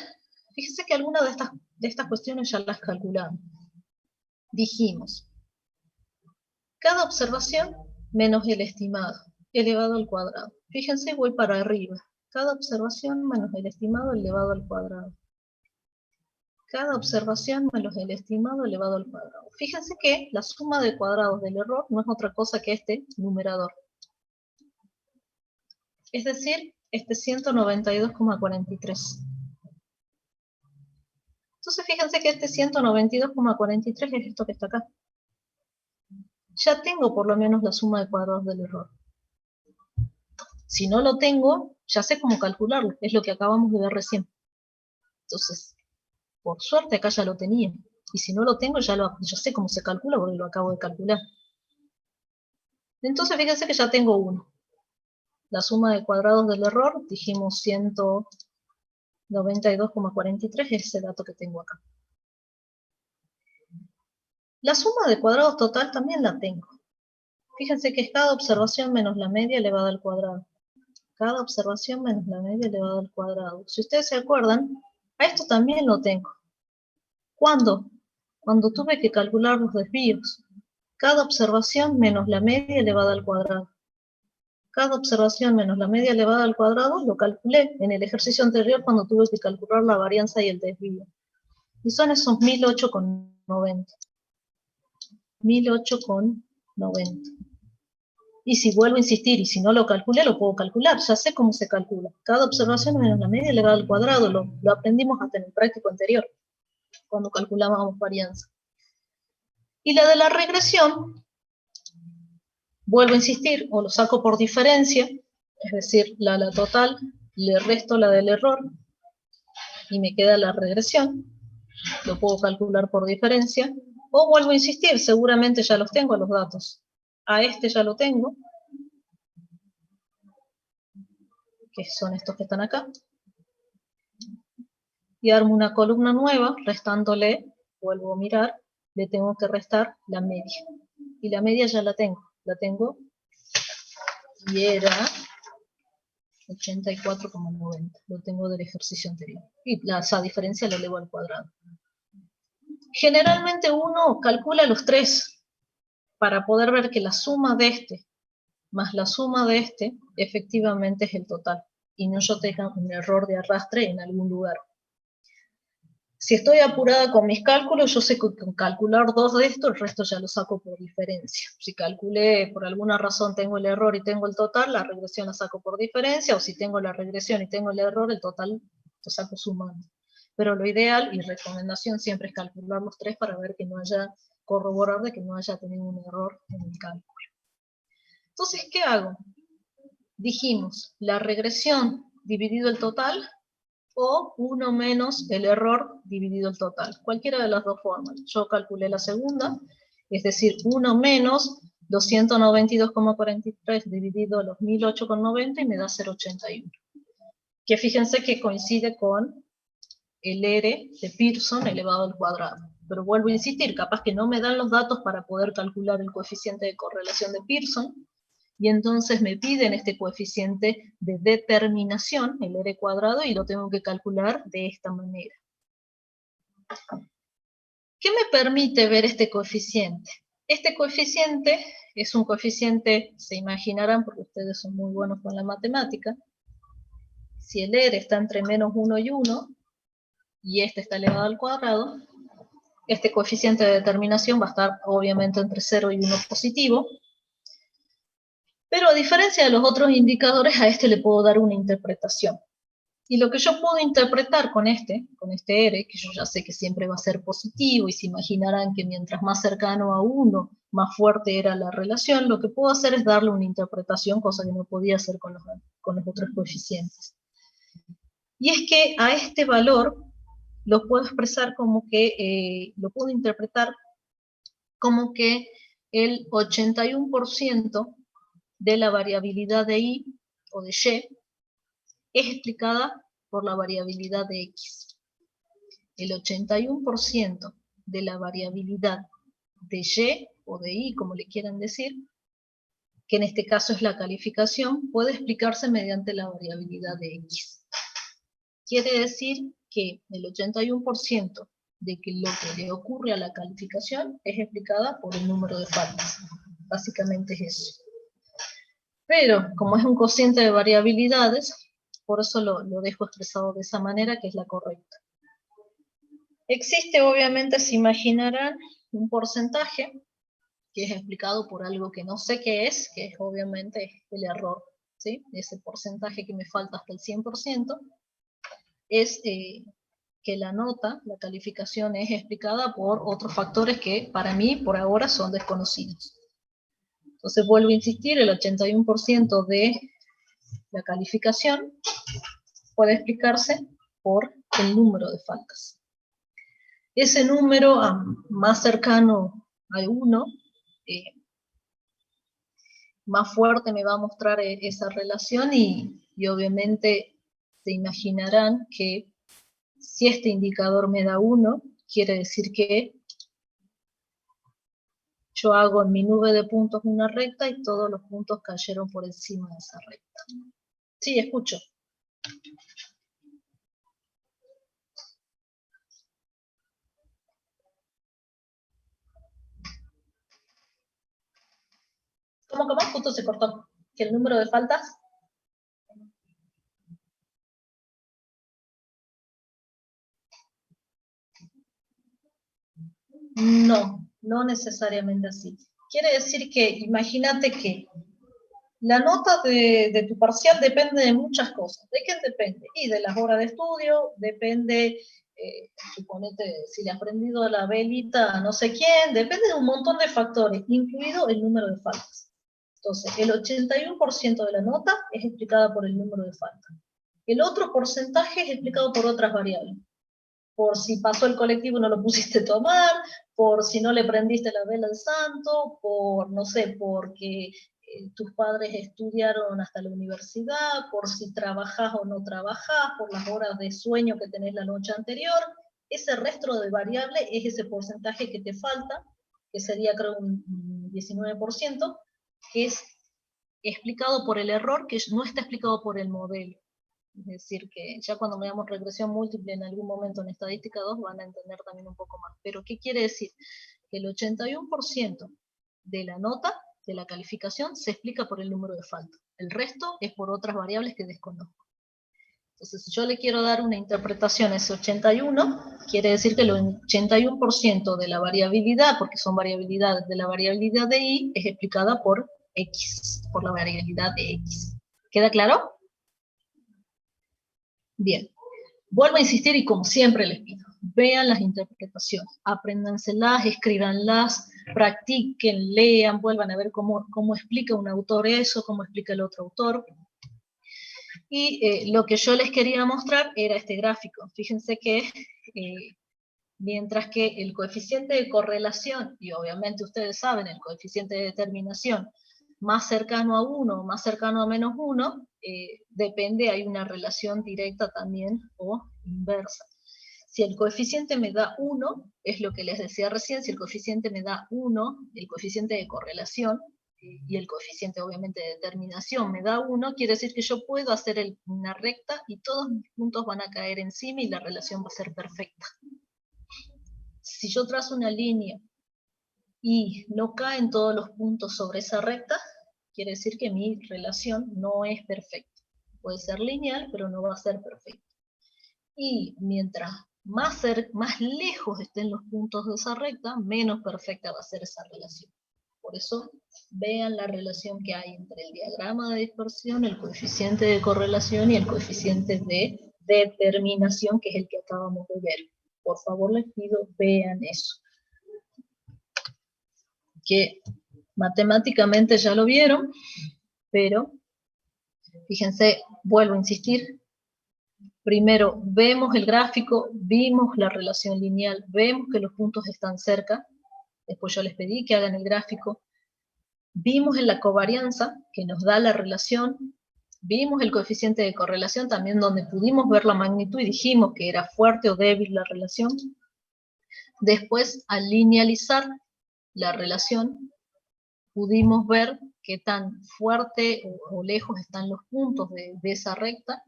fíjense que algunas de estas cuestiones ya las calculamos. Dijimos, cada observación menos el estimado, elevado al cuadrado. Fíjense, voy para arriba. Cada observación menos el estimado elevado al cuadrado. Cada observación menos el estimado elevado al cuadrado. Fíjense que la suma de cuadrados del error no es otra cosa que este numerador. Es decir, este 192,43. Entonces fíjense que este 192,43 es esto que está acá. Ya tengo por lo menos la suma de cuadrados del error. Si no lo tengo, ya sé cómo calcularlo, es lo que acabamos de ver recién. Entonces, por suerte acá ya lo tenía. Y si no lo tengo, ya sé cómo se calcula porque lo acabo de calcular. Entonces fíjense que ya tengo uno. La suma de cuadrados del error, dijimos 192,43, es ese dato que tengo acá. La suma de cuadrados total también la tengo. Fíjense que es cada observación menos la media elevada al cuadrado. Cada observación menos la media elevada al cuadrado. Si ustedes se acuerdan, a esto también lo tengo. ¿Cuándo? Cuando tuve que calcular los desvíos. Cada observación menos la media elevada al cuadrado. Cada observación menos la media elevada al cuadrado lo calculé en el ejercicio anterior cuando tuve que calcular la varianza y el desvío. Y son esos 1008,90. 1008,90. Y si vuelvo a insistir, y si no lo calculé, lo puedo calcular. Ya sé cómo se calcula. Cada observación menos la media elevada al cuadrado. Lo aprendimos hasta en el práctico anterior, cuando calculábamos varianza. Y la de la regresión, vuelvo a insistir, o lo saco por diferencia, es decir, la total, le resto la del error, y me queda la regresión. Lo puedo calcular por diferencia. O vuelvo a insistir, seguramente ya los tengo los datos. A este ya lo tengo, que son estos que están acá. Y armo una columna nueva, restándole, vuelvo a mirar, le tengo que restar la media. Y la media ya la tengo, y era 84,90, lo tengo del ejercicio anterior. Y esa diferencia la elevo al cuadrado. Generalmente uno calcula los tres, para poder ver que la suma de este más la suma de este efectivamente es el total, y no yo tenga un error de arrastre en algún lugar. Si estoy apurada con mis cálculos, yo sé que con calcular 2 de esto, el resto ya lo saco por diferencia. Si calculé, por alguna razón tengo el error y tengo el total, la regresión la saco por diferencia, o si tengo la regresión y tengo el error, el total lo saco sumando. Pero lo ideal y recomendación siempre es calcular los 3 para ver que no haya, corroborar de que no haya tenido un error en el cálculo. Entonces, ¿qué hago? Dijimos, la regresión dividido el total, o 1 menos el error dividido el total. Cualquiera de las dos formas. Yo calculé la segunda, es decir, 1 menos 292,43 dividido los 1008,90 y me da 0,81. Que fíjense que coincide con el R de Pearson elevado al cuadrado. Pero vuelvo a insistir, capaz que no me dan los datos para poder calcular el coeficiente de correlación de Pearson, y entonces me piden este coeficiente de determinación, el R cuadrado, y lo tengo que calcular de esta manera. ¿Qué me permite ver este coeficiente? Este coeficiente es un coeficiente, se imaginarán, porque ustedes son muy buenos con la matemática, si el R está entre menos 1 y 1, y este está elevado al cuadrado, este coeficiente de determinación va a estar obviamente entre 0 y 1 positivo, pero a diferencia de los otros indicadores, a este le puedo dar una interpretación. Y lo que yo puedo interpretar con este R, que yo ya sé que siempre va a ser positivo, y se imaginarán que mientras más cercano a 1, más fuerte era la relación, lo que puedo hacer es darle una interpretación, cosa que no podía hacer con los otros coeficientes. Y es que a este valor lo puedo expresar como que, lo puedo interpretar como que el 81% de la variabilidad de Y o de Y es explicada por la variabilidad de X. El 81% de la variabilidad de Y o de Y, como le quieran decir, que en este caso es la calificación, puede explicarse mediante la variabilidad de X. Quiere decir que el 81% de que lo que le ocurre a la calificación es explicada por el número de faltas. Básicamente es eso. Pero, como es un cociente de variabilidades, por eso lo dejo expresado de esa manera, que es la correcta. Existe, obviamente, se imaginarán, un porcentaje, que es explicado por algo que no sé qué es, que es obviamente el error, ¿sí? Ese porcentaje que me falta hasta el 100%, es que la nota, la calificación es explicada por otros factores que para mí, por ahora, son desconocidos. Entonces vuelvo a insistir, el 81% de la calificación puede explicarse por el número de faltas. Ese número más cercano al 1, más fuerte me va a mostrar esa relación y obviamente se imaginarán que si este indicador me da 1, quiere decir que yo hago en mi nube de puntos una recta y todos los puntos cayeron por encima de esa recta. Sí, escucho. ¿Cómo? Justo se cortó. ¿Que el número de faltas? No, no necesariamente así. Quiere decir que, imagínate que la nota de tu parcial depende de muchas cosas. ¿De qué depende? Y de las horas de estudio, depende, suponete, si le has aprendido la velita a no sé quién, depende de un montón de factores, incluido el número de faltas. Entonces, el 81% de la nota es explicada por el número de faltas. El otro porcentaje es explicado por otras variables. Por si pasó el colectivo y no lo pusiste a tomar, por si no le prendiste la vela al santo, por, no sé, porque tus padres estudiaron hasta la universidad, por si trabajás o no trabajás, por las horas de sueño que tenés la noche anterior. Ese resto de variables es ese porcentaje que te falta, que sería creo un 19%, que es explicado por el error, que no está explicado por el modelo. Es decir, que ya cuando veamos regresión múltiple en algún momento en estadística 2 van a entender también un poco más. Pero ¿qué quiere decir? Que el 81% de la nota, de la calificación, se explica por el número de faltas. El resto es por otras variables que desconozco. Entonces, si yo le quiero dar una interpretación a ese 81, quiere decir que el 81% de la variabilidad, porque son variabilidades de la variabilidad de y, es explicada por x, por la variabilidad de x. ¿Queda claro? Bien. Vuelvo a insistir y como siempre les pido, vean las interpretaciones, apréndanselas, escríbanlas, practiquen, lean, vuelvan a ver cómo explica un autor eso, cómo explica el otro autor. Y lo que yo les quería mostrar era este gráfico. Fíjense que mientras que el coeficiente de correlación, y obviamente ustedes saben, el coeficiente de determinación, más cercano a 1, más cercano a menos 1, depende, hay una relación directa también o inversa. Si el coeficiente me da 1, es lo que les decía recién, si el coeficiente me da 1, el coeficiente de correlación, y el coeficiente obviamente de determinación me da 1, quiere decir que yo puedo hacer una recta y todos mis puntos van a caer encima y la relación va a ser perfecta. Si yo trazo una línea y no caen todos los puntos sobre esa recta, quiere decir que mi relación no es perfecta. Puede ser lineal, pero no va a ser perfecta. Y mientras más lejos estén los puntos de esa recta, menos perfecta va a ser esa relación. Por eso, vean la relación que hay entre el diagrama de dispersión, el coeficiente de correlación y el coeficiente de determinación, que es el que acabamos de ver. Por favor, les pido, vean eso. Que matemáticamente ya lo vieron, pero fíjense, vuelvo a insistir, primero vemos el gráfico, vimos la relación lineal, vemos que los puntos están cerca, después yo les pedí que hagan el gráfico, vimos en la covarianza, que nos da la relación, vimos el coeficiente de correlación también, donde pudimos ver la magnitud y dijimos que era fuerte o débil la relación. Después, al linealizar la relación, pudimos ver qué tan fuerte o lejos están los puntos de esa recta,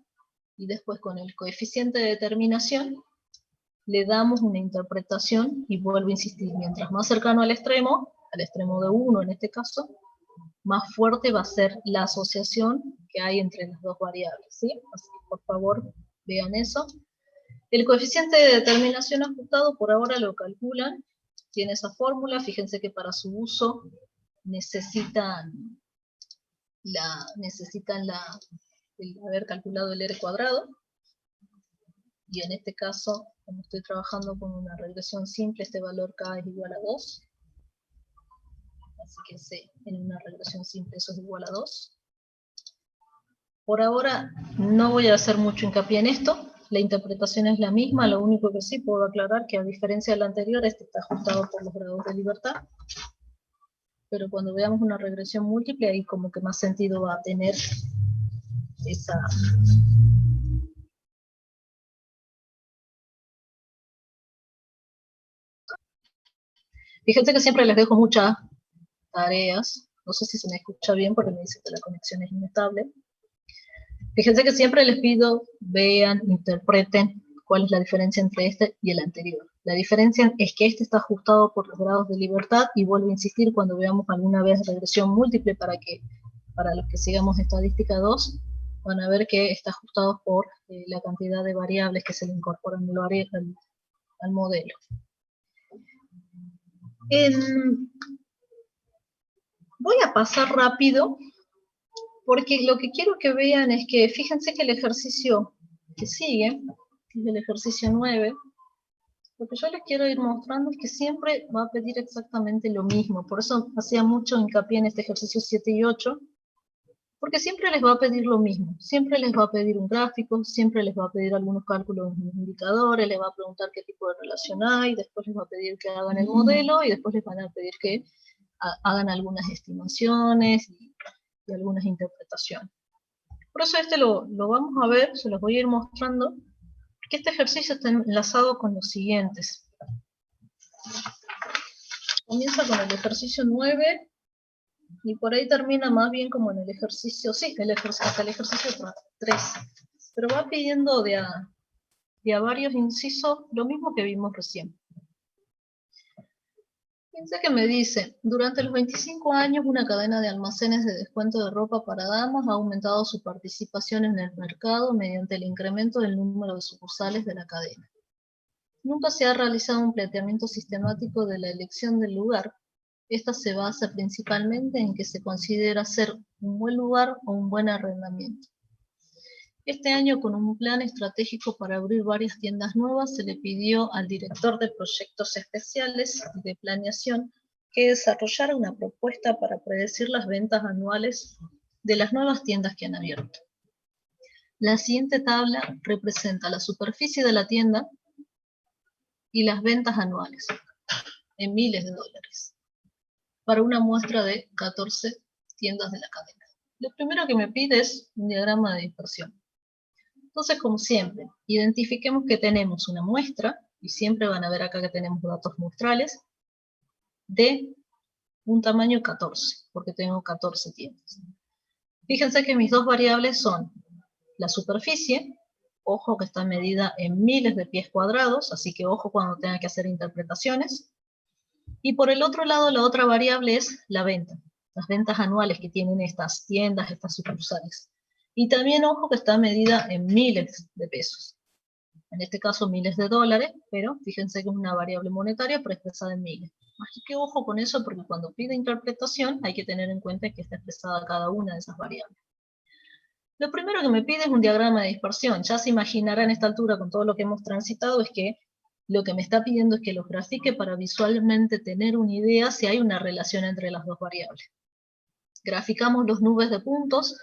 y después con el coeficiente de determinación le damos una interpretación, y vuelvo a insistir, mientras más cercano al extremo de 1 en este caso, más fuerte va a ser la asociación que hay entre las dos variables, ¿sí? Así que por favor vean eso. El coeficiente de determinación ajustado por ahora lo calculan, tiene esa fórmula, fíjense que para su uso necesitan el haber calculado el R cuadrado, y en este caso, como estoy trabajando con una regresión simple, este valor K es igual a 2, así que C, en una regresión simple eso es igual a 2. Por ahora no voy a hacer mucho hincapié en esto, la interpretación es la misma, lo único que sí puedo aclarar que a diferencia del anterior, este está ajustado por los grados de libertad, pero cuando veamos una regresión múltiple, ahí como que más sentido va a tener esa... Fíjense que siempre les dejo muchas tareas, no sé si se me escucha bien porque me dice que la conexión es inestable. Fíjense que siempre les pido, vean, interpreten cuál es la diferencia entre este y el anterior. La diferencia es que este está ajustado por los grados de libertad, y vuelvo a insistir, cuando veamos alguna vez regresión múltiple, para los que sigamos estadística 2, van a ver que está ajustado por la cantidad de variables que se le incorporan al modelo. Voy a pasar rápido, porque lo que quiero que vean es que, fíjense que el ejercicio que sigue, que es el ejercicio 9, lo que yo les quiero ir mostrando es que siempre va a pedir exactamente lo mismo. Por eso hacía mucho hincapié en este ejercicio 7 y 8, porque siempre les va a pedir lo mismo. Siempre les va a pedir un gráfico, siempre les va a pedir algunos cálculos de indicadores, les va a preguntar qué tipo de relación hay, después les va a pedir que hagan el modelo, y después les van a pedir que hagan algunas estimaciones y algunas interpretaciones. Por eso este lo vamos a ver, se los voy a ir mostrando, porque este ejercicio está enlazado con los siguientes. Comienza con el ejercicio 9, y por ahí termina más bien como en el ejercicio, sí, hasta el ejercicio 3. Pero va pidiendo de a varios incisos lo mismo que vimos recién. Fíjense que me dice, durante los 25 años una cadena de almacenes de descuento de ropa para damas ha aumentado su participación en el mercado mediante el incremento del número de sucursales de la cadena. Nunca se ha realizado un planteamiento sistemático de la elección del lugar. Esta se basa principalmente en que se considera ser un buen lugar o un buen arrendamiento. Este año, con un plan estratégico para abrir varias tiendas nuevas, se le pidió al director de proyectos especiales de planeación que desarrollara una propuesta para predecir las ventas anuales de las nuevas tiendas que han abierto. La siguiente tabla representa la superficie de la tienda y las ventas anuales, en miles de dólares, para una muestra de 14 tiendas de la cadena. Lo primero que me pide es un diagrama de dispersión. Entonces, como siempre, identifiquemos que tenemos una muestra, y siempre van a ver acá que tenemos datos muestrales, de un tamaño 14, porque tengo 14 tiendas. Fíjense que mis dos variables son la superficie, ojo que está medida en miles de pies cuadrados, así que ojo cuando tenga que hacer interpretaciones. Y por el otro lado, la otra variable es la venta, las ventas anuales que tienen estas tiendas, estas sucursales. Y también ojo que está medida en miles de pesos. En este caso miles de dólares, pero fíjense que es una variable monetaria pero expresada en miles. Así que ojo con eso porque cuando pide interpretación hay que tener en cuenta que está expresada cada una de esas variables. Lo primero que me pide es un diagrama de dispersión. Ya se imaginará en esta altura con todo lo que hemos transitado es que lo que me está pidiendo es que los grafique para visualmente tener una idea si hay una relación entre las dos variables. Graficamos los nubes de puntos.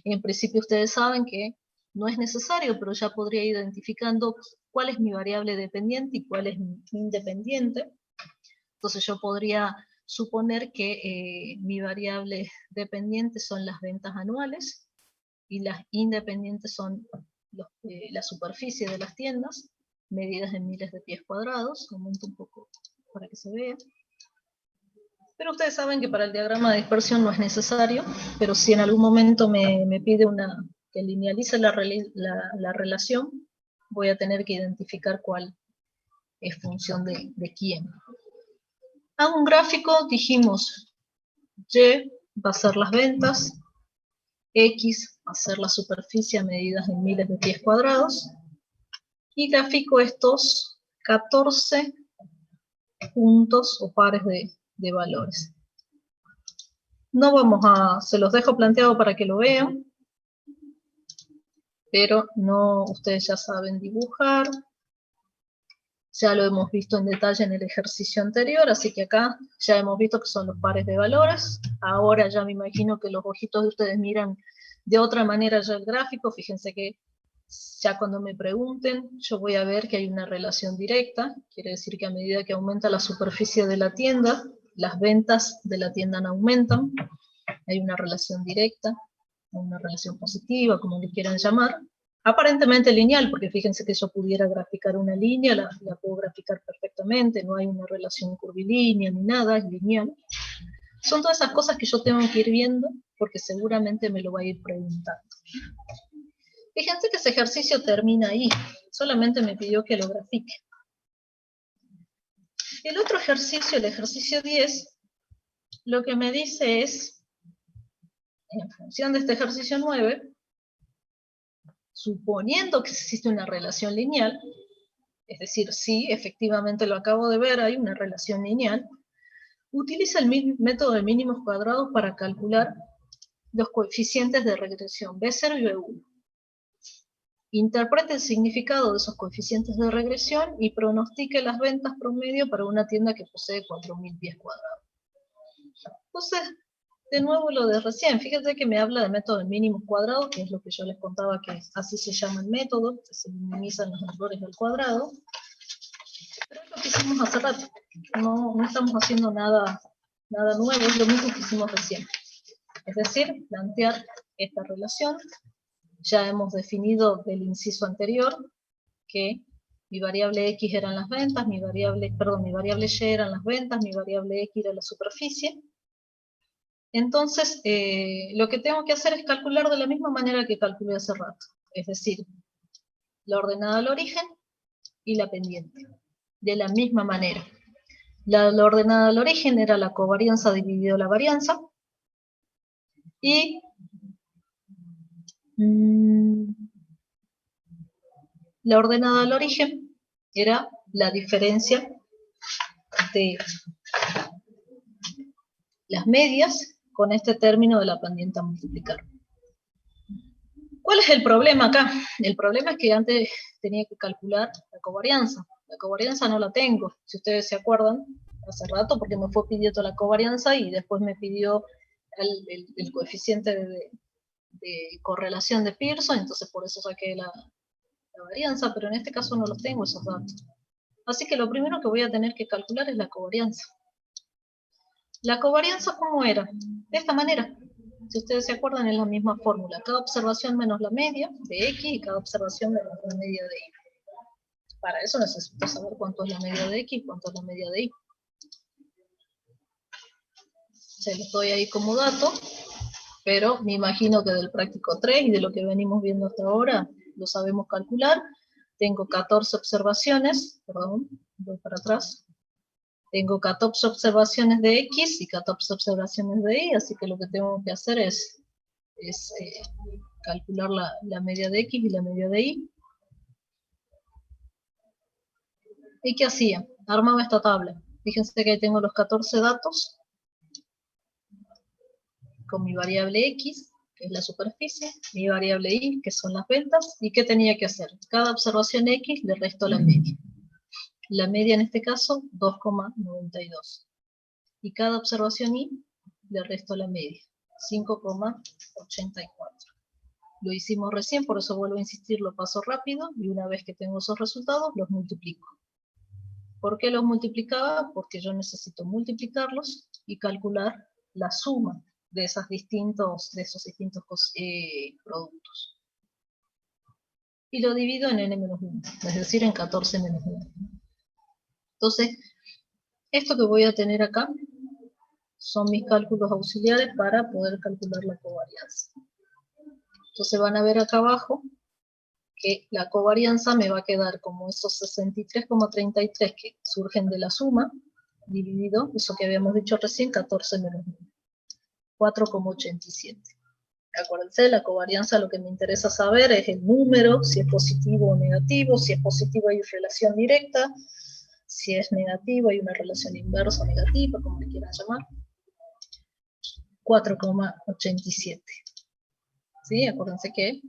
En principio ustedes saben que no es necesario, pero ya podría ir identificando cuál es mi variable dependiente y cuál es mi independiente. Entonces yo podría suponer que mi variable dependiente son las ventas anuales y las independientes son la superficie de las tiendas, medidas en miles de pies cuadrados. Aumento un poco para que se vea. Pero ustedes saben que para el diagrama de dispersión no es necesario, pero si en algún momento me pide que linealice la relación, voy a tener que identificar cuál es función de quién. Hago un gráfico, dijimos, Y va a ser las ventas, X va a ser la superficie a medidas en miles de pies cuadrados, y grafico estos 14 puntos o pares de valores. No vamos se los dejo planteado para que lo vean, pero no, ustedes ya saben dibujar, ya lo hemos visto en detalle en el ejercicio anterior, así que acá ya hemos visto que son los pares de valores. Ahora ya me imagino que los ojitos de ustedes miran de otra manera ya el gráfico. Fíjense que ya cuando me pregunten, yo voy a ver que hay una relación directa, quiere decir que a medida que aumenta la superficie de la tienda, las ventas de la tienda aumentan, hay una relación directa, una relación positiva, como le quieran llamar, aparentemente lineal, porque fíjense que yo pudiera graficar una línea, la puedo graficar perfectamente, no hay una relación curvilínea ni nada, es lineal. Son todas esas cosas que yo tengo que ir viendo, porque seguramente me lo va a ir preguntando. Fíjense que ese ejercicio termina ahí, solamente me pidió que lo grafique. El otro ejercicio, el ejercicio 10, lo que me dice es, en función de este ejercicio 9, suponiendo que existe una relación lineal, es decir, sí, efectivamente lo acabo de ver, hay una relación lineal, utiliza el método de mínimos cuadrados para calcular los coeficientes de regresión B0 y B1. Interprete el significado de esos coeficientes de regresión y pronostique las ventas promedio para una tienda que posee 4.000 pies cuadrados. Entonces, de nuevo lo de recién, fíjense que me habla de método de mínimos cuadrados, que es lo que yo les contaba que así se llama el método, que se minimizan los errores al cuadrado. Pero es lo que hicimos hace rato, no estamos haciendo nada nuevo, es lo mismo que hicimos recién. Es decir, plantear esta relación. Ya hemos definido del inciso anterior que mi variable X eran las ventas, mi variable Y eran las ventas, mi variable X era la superficie. Entonces, lo que tengo que hacer es calcular de la misma manera que calculé hace rato. Es decir, la ordenada al origen y la pendiente. De la misma manera. La ordenada del origen era la covarianza dividido la varianza. Y la ordenada del origen era la diferencia de las medias con este término de la pendiente a multiplicar. ¿Cuál es el problema acá? El problema es que antes tenía que calcular la covarianza. La covarianza no la tengo, si ustedes se acuerdan, hace rato, porque me fue pidiendo la covarianza y después me pidió el coeficiente de correlación de Pearson, entonces por eso saqué la varianza, pero en este caso no los tengo esos datos. Así que lo primero que voy a tener que calcular es la covarianza. ¿La covarianza cómo era? De esta manera. Si ustedes se acuerdan, es la misma fórmula. Cada observación menos la media de X y cada observación menos la media de Y. Para eso necesito saber cuánto es la media de X y cuánto es la media de Y. Se los doy ahí como dato, pero me imagino que del práctico 3 y de lo que venimos viendo hasta ahora, lo sabemos calcular. Tengo 14 observaciones, perdón, voy para atrás. Tengo 14 observaciones de X y 14 observaciones de Y, así que lo que tengo que hacer es calcular la media de X y la media de Y. ¿Y qué hacía? Armaba esta tabla. Fíjense que ahí tengo los 14 datos con mi variable X, que es la superficie, mi variable Y, que son las ventas, y ¿qué tenía que hacer? Cada observación X le resto la media. La media en este caso, 2,92. Y cada observación Y le resto la media, 5,84. Lo hicimos recién, por eso vuelvo a insistir, lo paso rápido, y una vez que tengo esos resultados, los multiplico. ¿Por qué los multiplicaba? Porque yo necesito multiplicarlos y calcular la suma de esos distintos productos. Y lo divido en n-1, es decir, en 14 menos 1. Entonces, esto que voy a tener acá son mis cálculos auxiliares para poder calcular la covarianza. Entonces van a ver acá abajo que la covarianza me va a quedar como esos 63,33 que surgen de la suma, dividido, eso que habíamos dicho recién, 14 menos 1, 4,87. Acuérdense, la covarianza lo que me interesa saber es el número, si es positivo o negativo, si es positivo hay relación directa, si es negativo hay una relación inversa o negativa, como le quieran llamar. 4,87. ¿Sí? Acuérdense que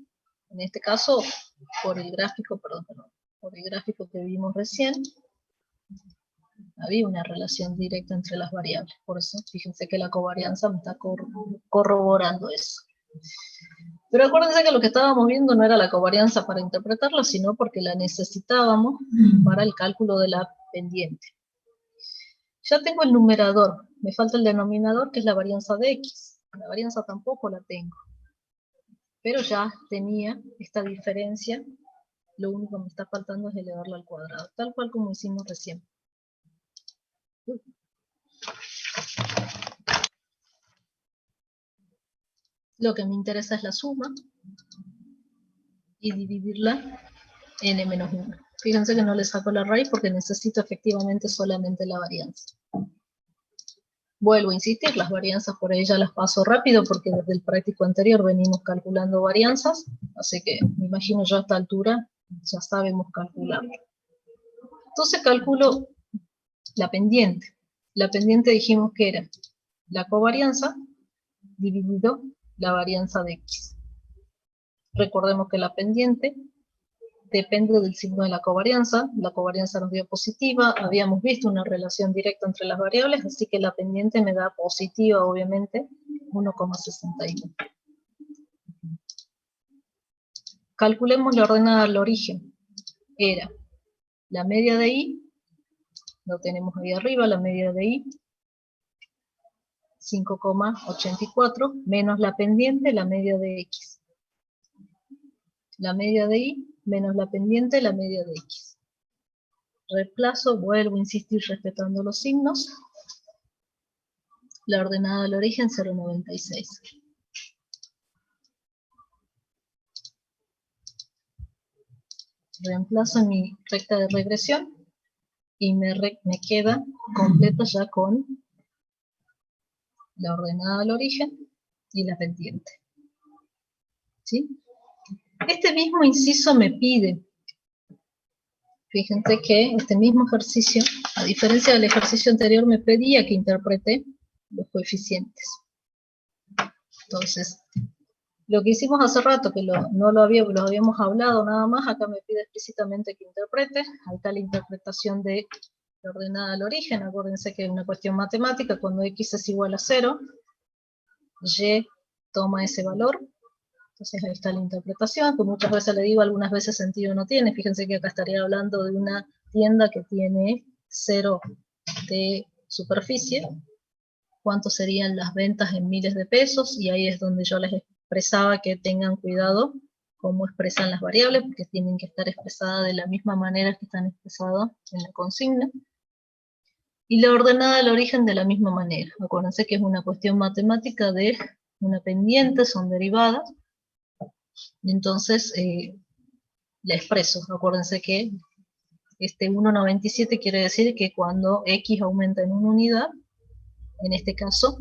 en este caso, por el gráfico que vimos recién, había una relación directa entre las variables. Por eso, fíjense que la covarianza me está corroborando eso. Pero acuérdense que lo que estábamos viendo no era la covarianza para interpretarla, sino porque la necesitábamos para el cálculo de la pendiente. Ya tengo el numerador, me falta el denominador, que es la varianza de X. La varianza tampoco la tengo. Pero ya tenía esta diferencia, lo único que me está faltando es elevarla al cuadrado, tal cual como hicimos recién. Lo que me interesa es la suma y dividirla en n-1. Fíjense que no le saco la raíz porque necesito efectivamente solamente la varianza. Vuelvo a insistir, las varianzas por ahí ya las paso rápido porque desde el práctico anterior venimos calculando varianzas, así que me imagino yo a esta altura ya sabemos calcularlo. Entonces calculo la pendiente. La pendiente dijimos que era la covarianza dividido la varianza de X. Recordemos que la pendiente depende del signo de la covarianza nos dio positiva, habíamos visto una relación directa entre las variables, así que la pendiente me da positiva, obviamente, 1,61. Calculemos la ordenada al origen. Era la media de Y, lo tenemos ahí arriba, la media de Y, 5,84, menos la pendiente, la media de X. La media de Y menos la pendiente, la media de X. Reemplazo, vuelvo a insistir respetando los signos. La ordenada del origen 0,96. Reemplazo en mi recta de regresión y me queda completa ya con la ordenada del origen y la pendiente. ¿Sí? Este mismo inciso me pide, fíjense que este mismo ejercicio, a diferencia del ejercicio anterior, me pedía que interprete los coeficientes. Entonces, lo que hicimos hace rato, que no lo habíamos hablado nada más, acá me pide explícitamente que interprete. Ahí está la interpretación de la ordenada al origen. Acuérdense que es una cuestión matemática. Cuando x es igual a 0, y toma ese valor. Entonces ahí está la interpretación, que muchas veces le digo, algunas veces sentido no tiene. Fíjense que acá estaría hablando de una tienda que tiene 0 de superficie. ¿Cuánto serían las ventas en miles de pesos? Y ahí es donde yo les expresaba que tengan cuidado cómo expresan las variables, porque tienen que estar expresadas de la misma manera que están expresadas en la consigna. Y la ordenada del origen de la misma manera. Acuérdense que es una cuestión matemática de una pendiente, son derivadas. Entonces, la expreso. Acuérdense que este 1,97 quiere decir que cuando x aumenta en una unidad, en este caso,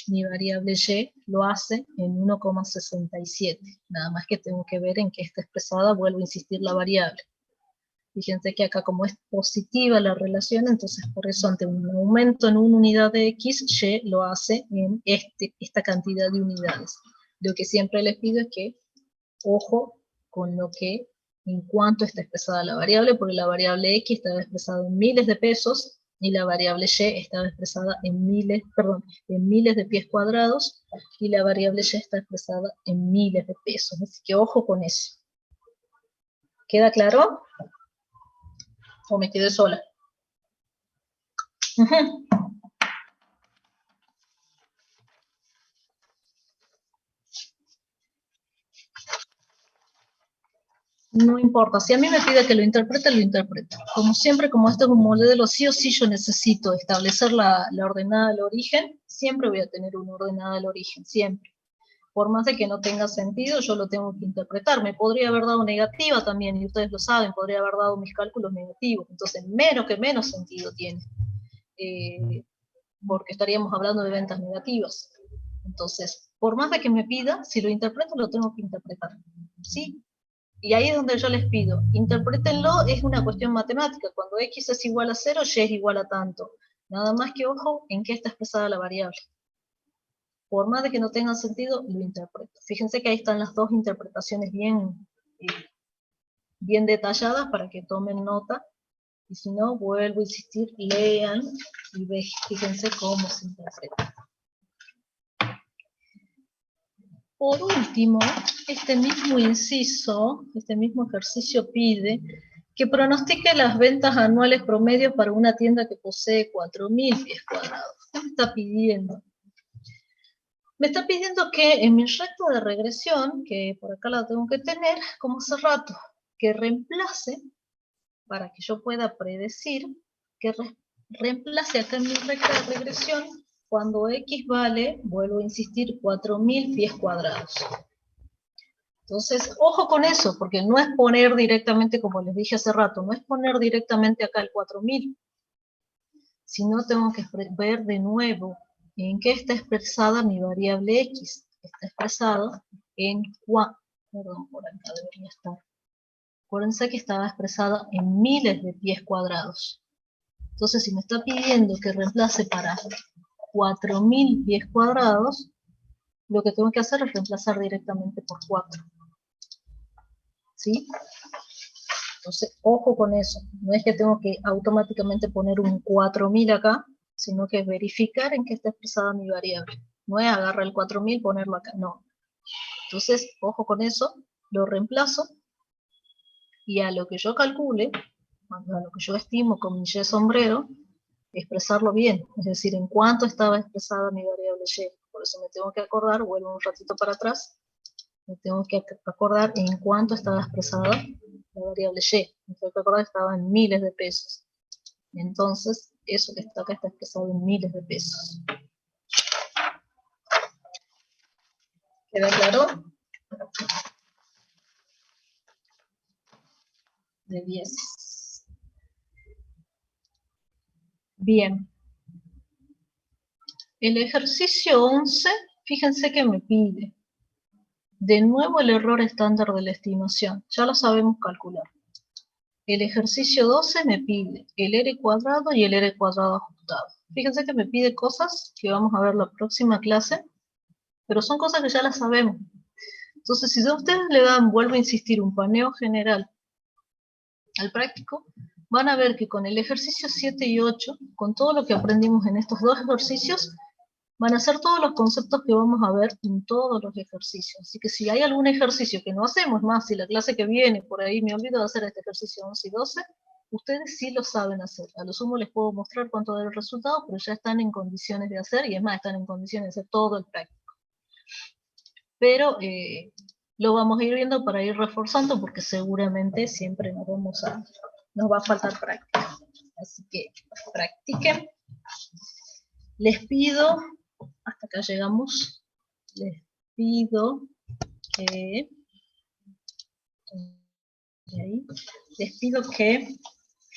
mi variable y lo hace en 1,67. Nada más que tengo que ver en qué está expresada, vuelvo a insistir, la variable. Fíjense que acá como es positiva la relación, entonces por eso ante un aumento en una unidad de x, y lo hace en esta cantidad de unidades. Lo que siempre les pido es que, ojo con lo que, en cuánto está expresada la variable, porque la variable x estaba expresada en miles de pesos, y la variable y estaba expresada en miles de pies cuadrados, y la variable y está expresada en miles de pesos. Así que ojo con eso. ¿Queda claro? ¿O me quedé sola? No importa, si a mí me pide que lo interprete, lo interpreto. Como siempre, como este es un modelo, sí o sí yo necesito establecer la ordenada del origen, siempre voy a tener una ordenada del origen, siempre. Por más de que no tenga sentido, yo lo tengo que interpretar. Me podría haber dado negativa también, y ustedes lo saben, podría haber dado mis cálculos negativos. Entonces, menos sentido tiene. Porque estaríamos hablando de ventas negativas. Entonces, por más de que me pida, si lo interpreto, lo tengo que interpretar. ¿Sí? Y ahí es donde yo les pido, interprétenlo, es una cuestión matemática. Cuando x es igual a 0, y es igual a tanto. Nada más que ojo en qué está expresada la variable. Por más de que no tenga sentido, lo interpreto. Fíjense que ahí están las dos interpretaciones bien detalladas para que tomen nota. Y si no, vuelvo a insistir, lean y fíjense cómo se interpreta. Por último, este mismo inciso, este mismo ejercicio pide que pronostique las ventas anuales promedio para una tienda que posee 4.000 pies cuadrados. ¿Qué me está pidiendo? Me está pidiendo que en mi recta de regresión, que por acá la tengo que tener, como hace rato, que reemplace, para que yo pueda predecir, que reemplace acá en mi recta de regresión, cuando x vale, vuelvo a insistir, 4.000 pies cuadrados. Entonces, ojo con eso, porque no es poner directamente, como les dije hace rato, no es poner directamente acá el 4.000, sino tengo que ver de nuevo en qué está expresada mi variable x. Está expresado en perdón, por acá debería estar. Acuérdense que estaba expresada en miles de pies cuadrados. Entonces, si me está pidiendo que reemplace para 4.000 pies cuadrados, lo que tengo que hacer es reemplazar directamente por 4. ¿Sí? Entonces, ojo con eso. No es que tengo que automáticamente poner un 4.000 acá, sino que es verificar en qué está expresada mi variable. No es agarrar el 4.000 y ponerlo acá, no. Entonces, ojo con eso, lo reemplazo, y a lo que yo calcule, a lo que yo estimo con mi y sombrero, expresarlo bien, es decir, en cuánto estaba expresada mi variable y. Por eso me tengo que acordar, vuelvo un ratito para atrás, me tengo que acordar en cuánto estaba expresada la variable y. Me tengo que acordar que estaba en miles de pesos. Entonces, eso que está acá está expresado en miles de pesos. ¿Queda claro? De 10. Bien. El ejercicio 11, fíjense que me pide de nuevo el error estándar de la estimación. Ya lo sabemos calcular. El ejercicio 12 me pide el R cuadrado y el R cuadrado ajustado. Fíjense que me pide cosas que vamos a ver la próxima clase, pero son cosas que ya las sabemos. Entonces, si a ustedes le dan, vuelvo a insistir, un paneo general al práctico, van a ver que con el ejercicio 7 y 8, con todo lo que aprendimos en estos dos ejercicios, van a ser todos los conceptos que vamos a ver en todos los ejercicios. Así que si hay algún ejercicio que no hacemos más, si la clase que viene por ahí me olvido de hacer este ejercicio 11 y 12, ustedes sí lo saben hacer. A lo sumo les puedo mostrar cuánto da el resultado, pero ya están en condiciones de hacer, y es más, están en condiciones de hacer todo el práctico. Pero lo vamos a ir viendo para ir reforzando, porque seguramente siempre nos va a faltar práctica. Así que practiquen. Les pido, hasta acá llegamos, les pido que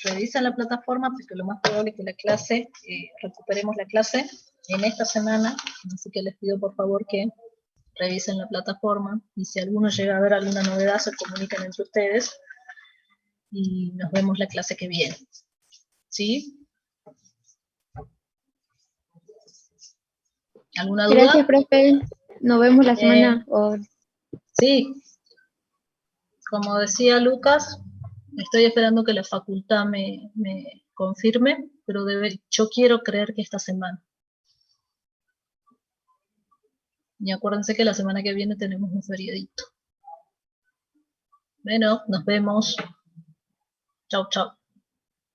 revisen la plataforma, porque lo más probable es que la clase, recuperemos la clase en esta semana, así que les pido por favor que revisen la plataforma, y si alguno llega a ver alguna novedad, se comunican entre ustedes, y nos vemos la clase que viene. ¿Sí? ¿Alguna duda? Gracias, profe. Nos vemos la semana. Sí. Como decía Lucas, estoy esperando que la facultad me confirme, pero yo quiero creer que esta semana. Y acuérdense que la semana que viene tenemos un feriadito. Bueno, nos vemos. Chau, chau.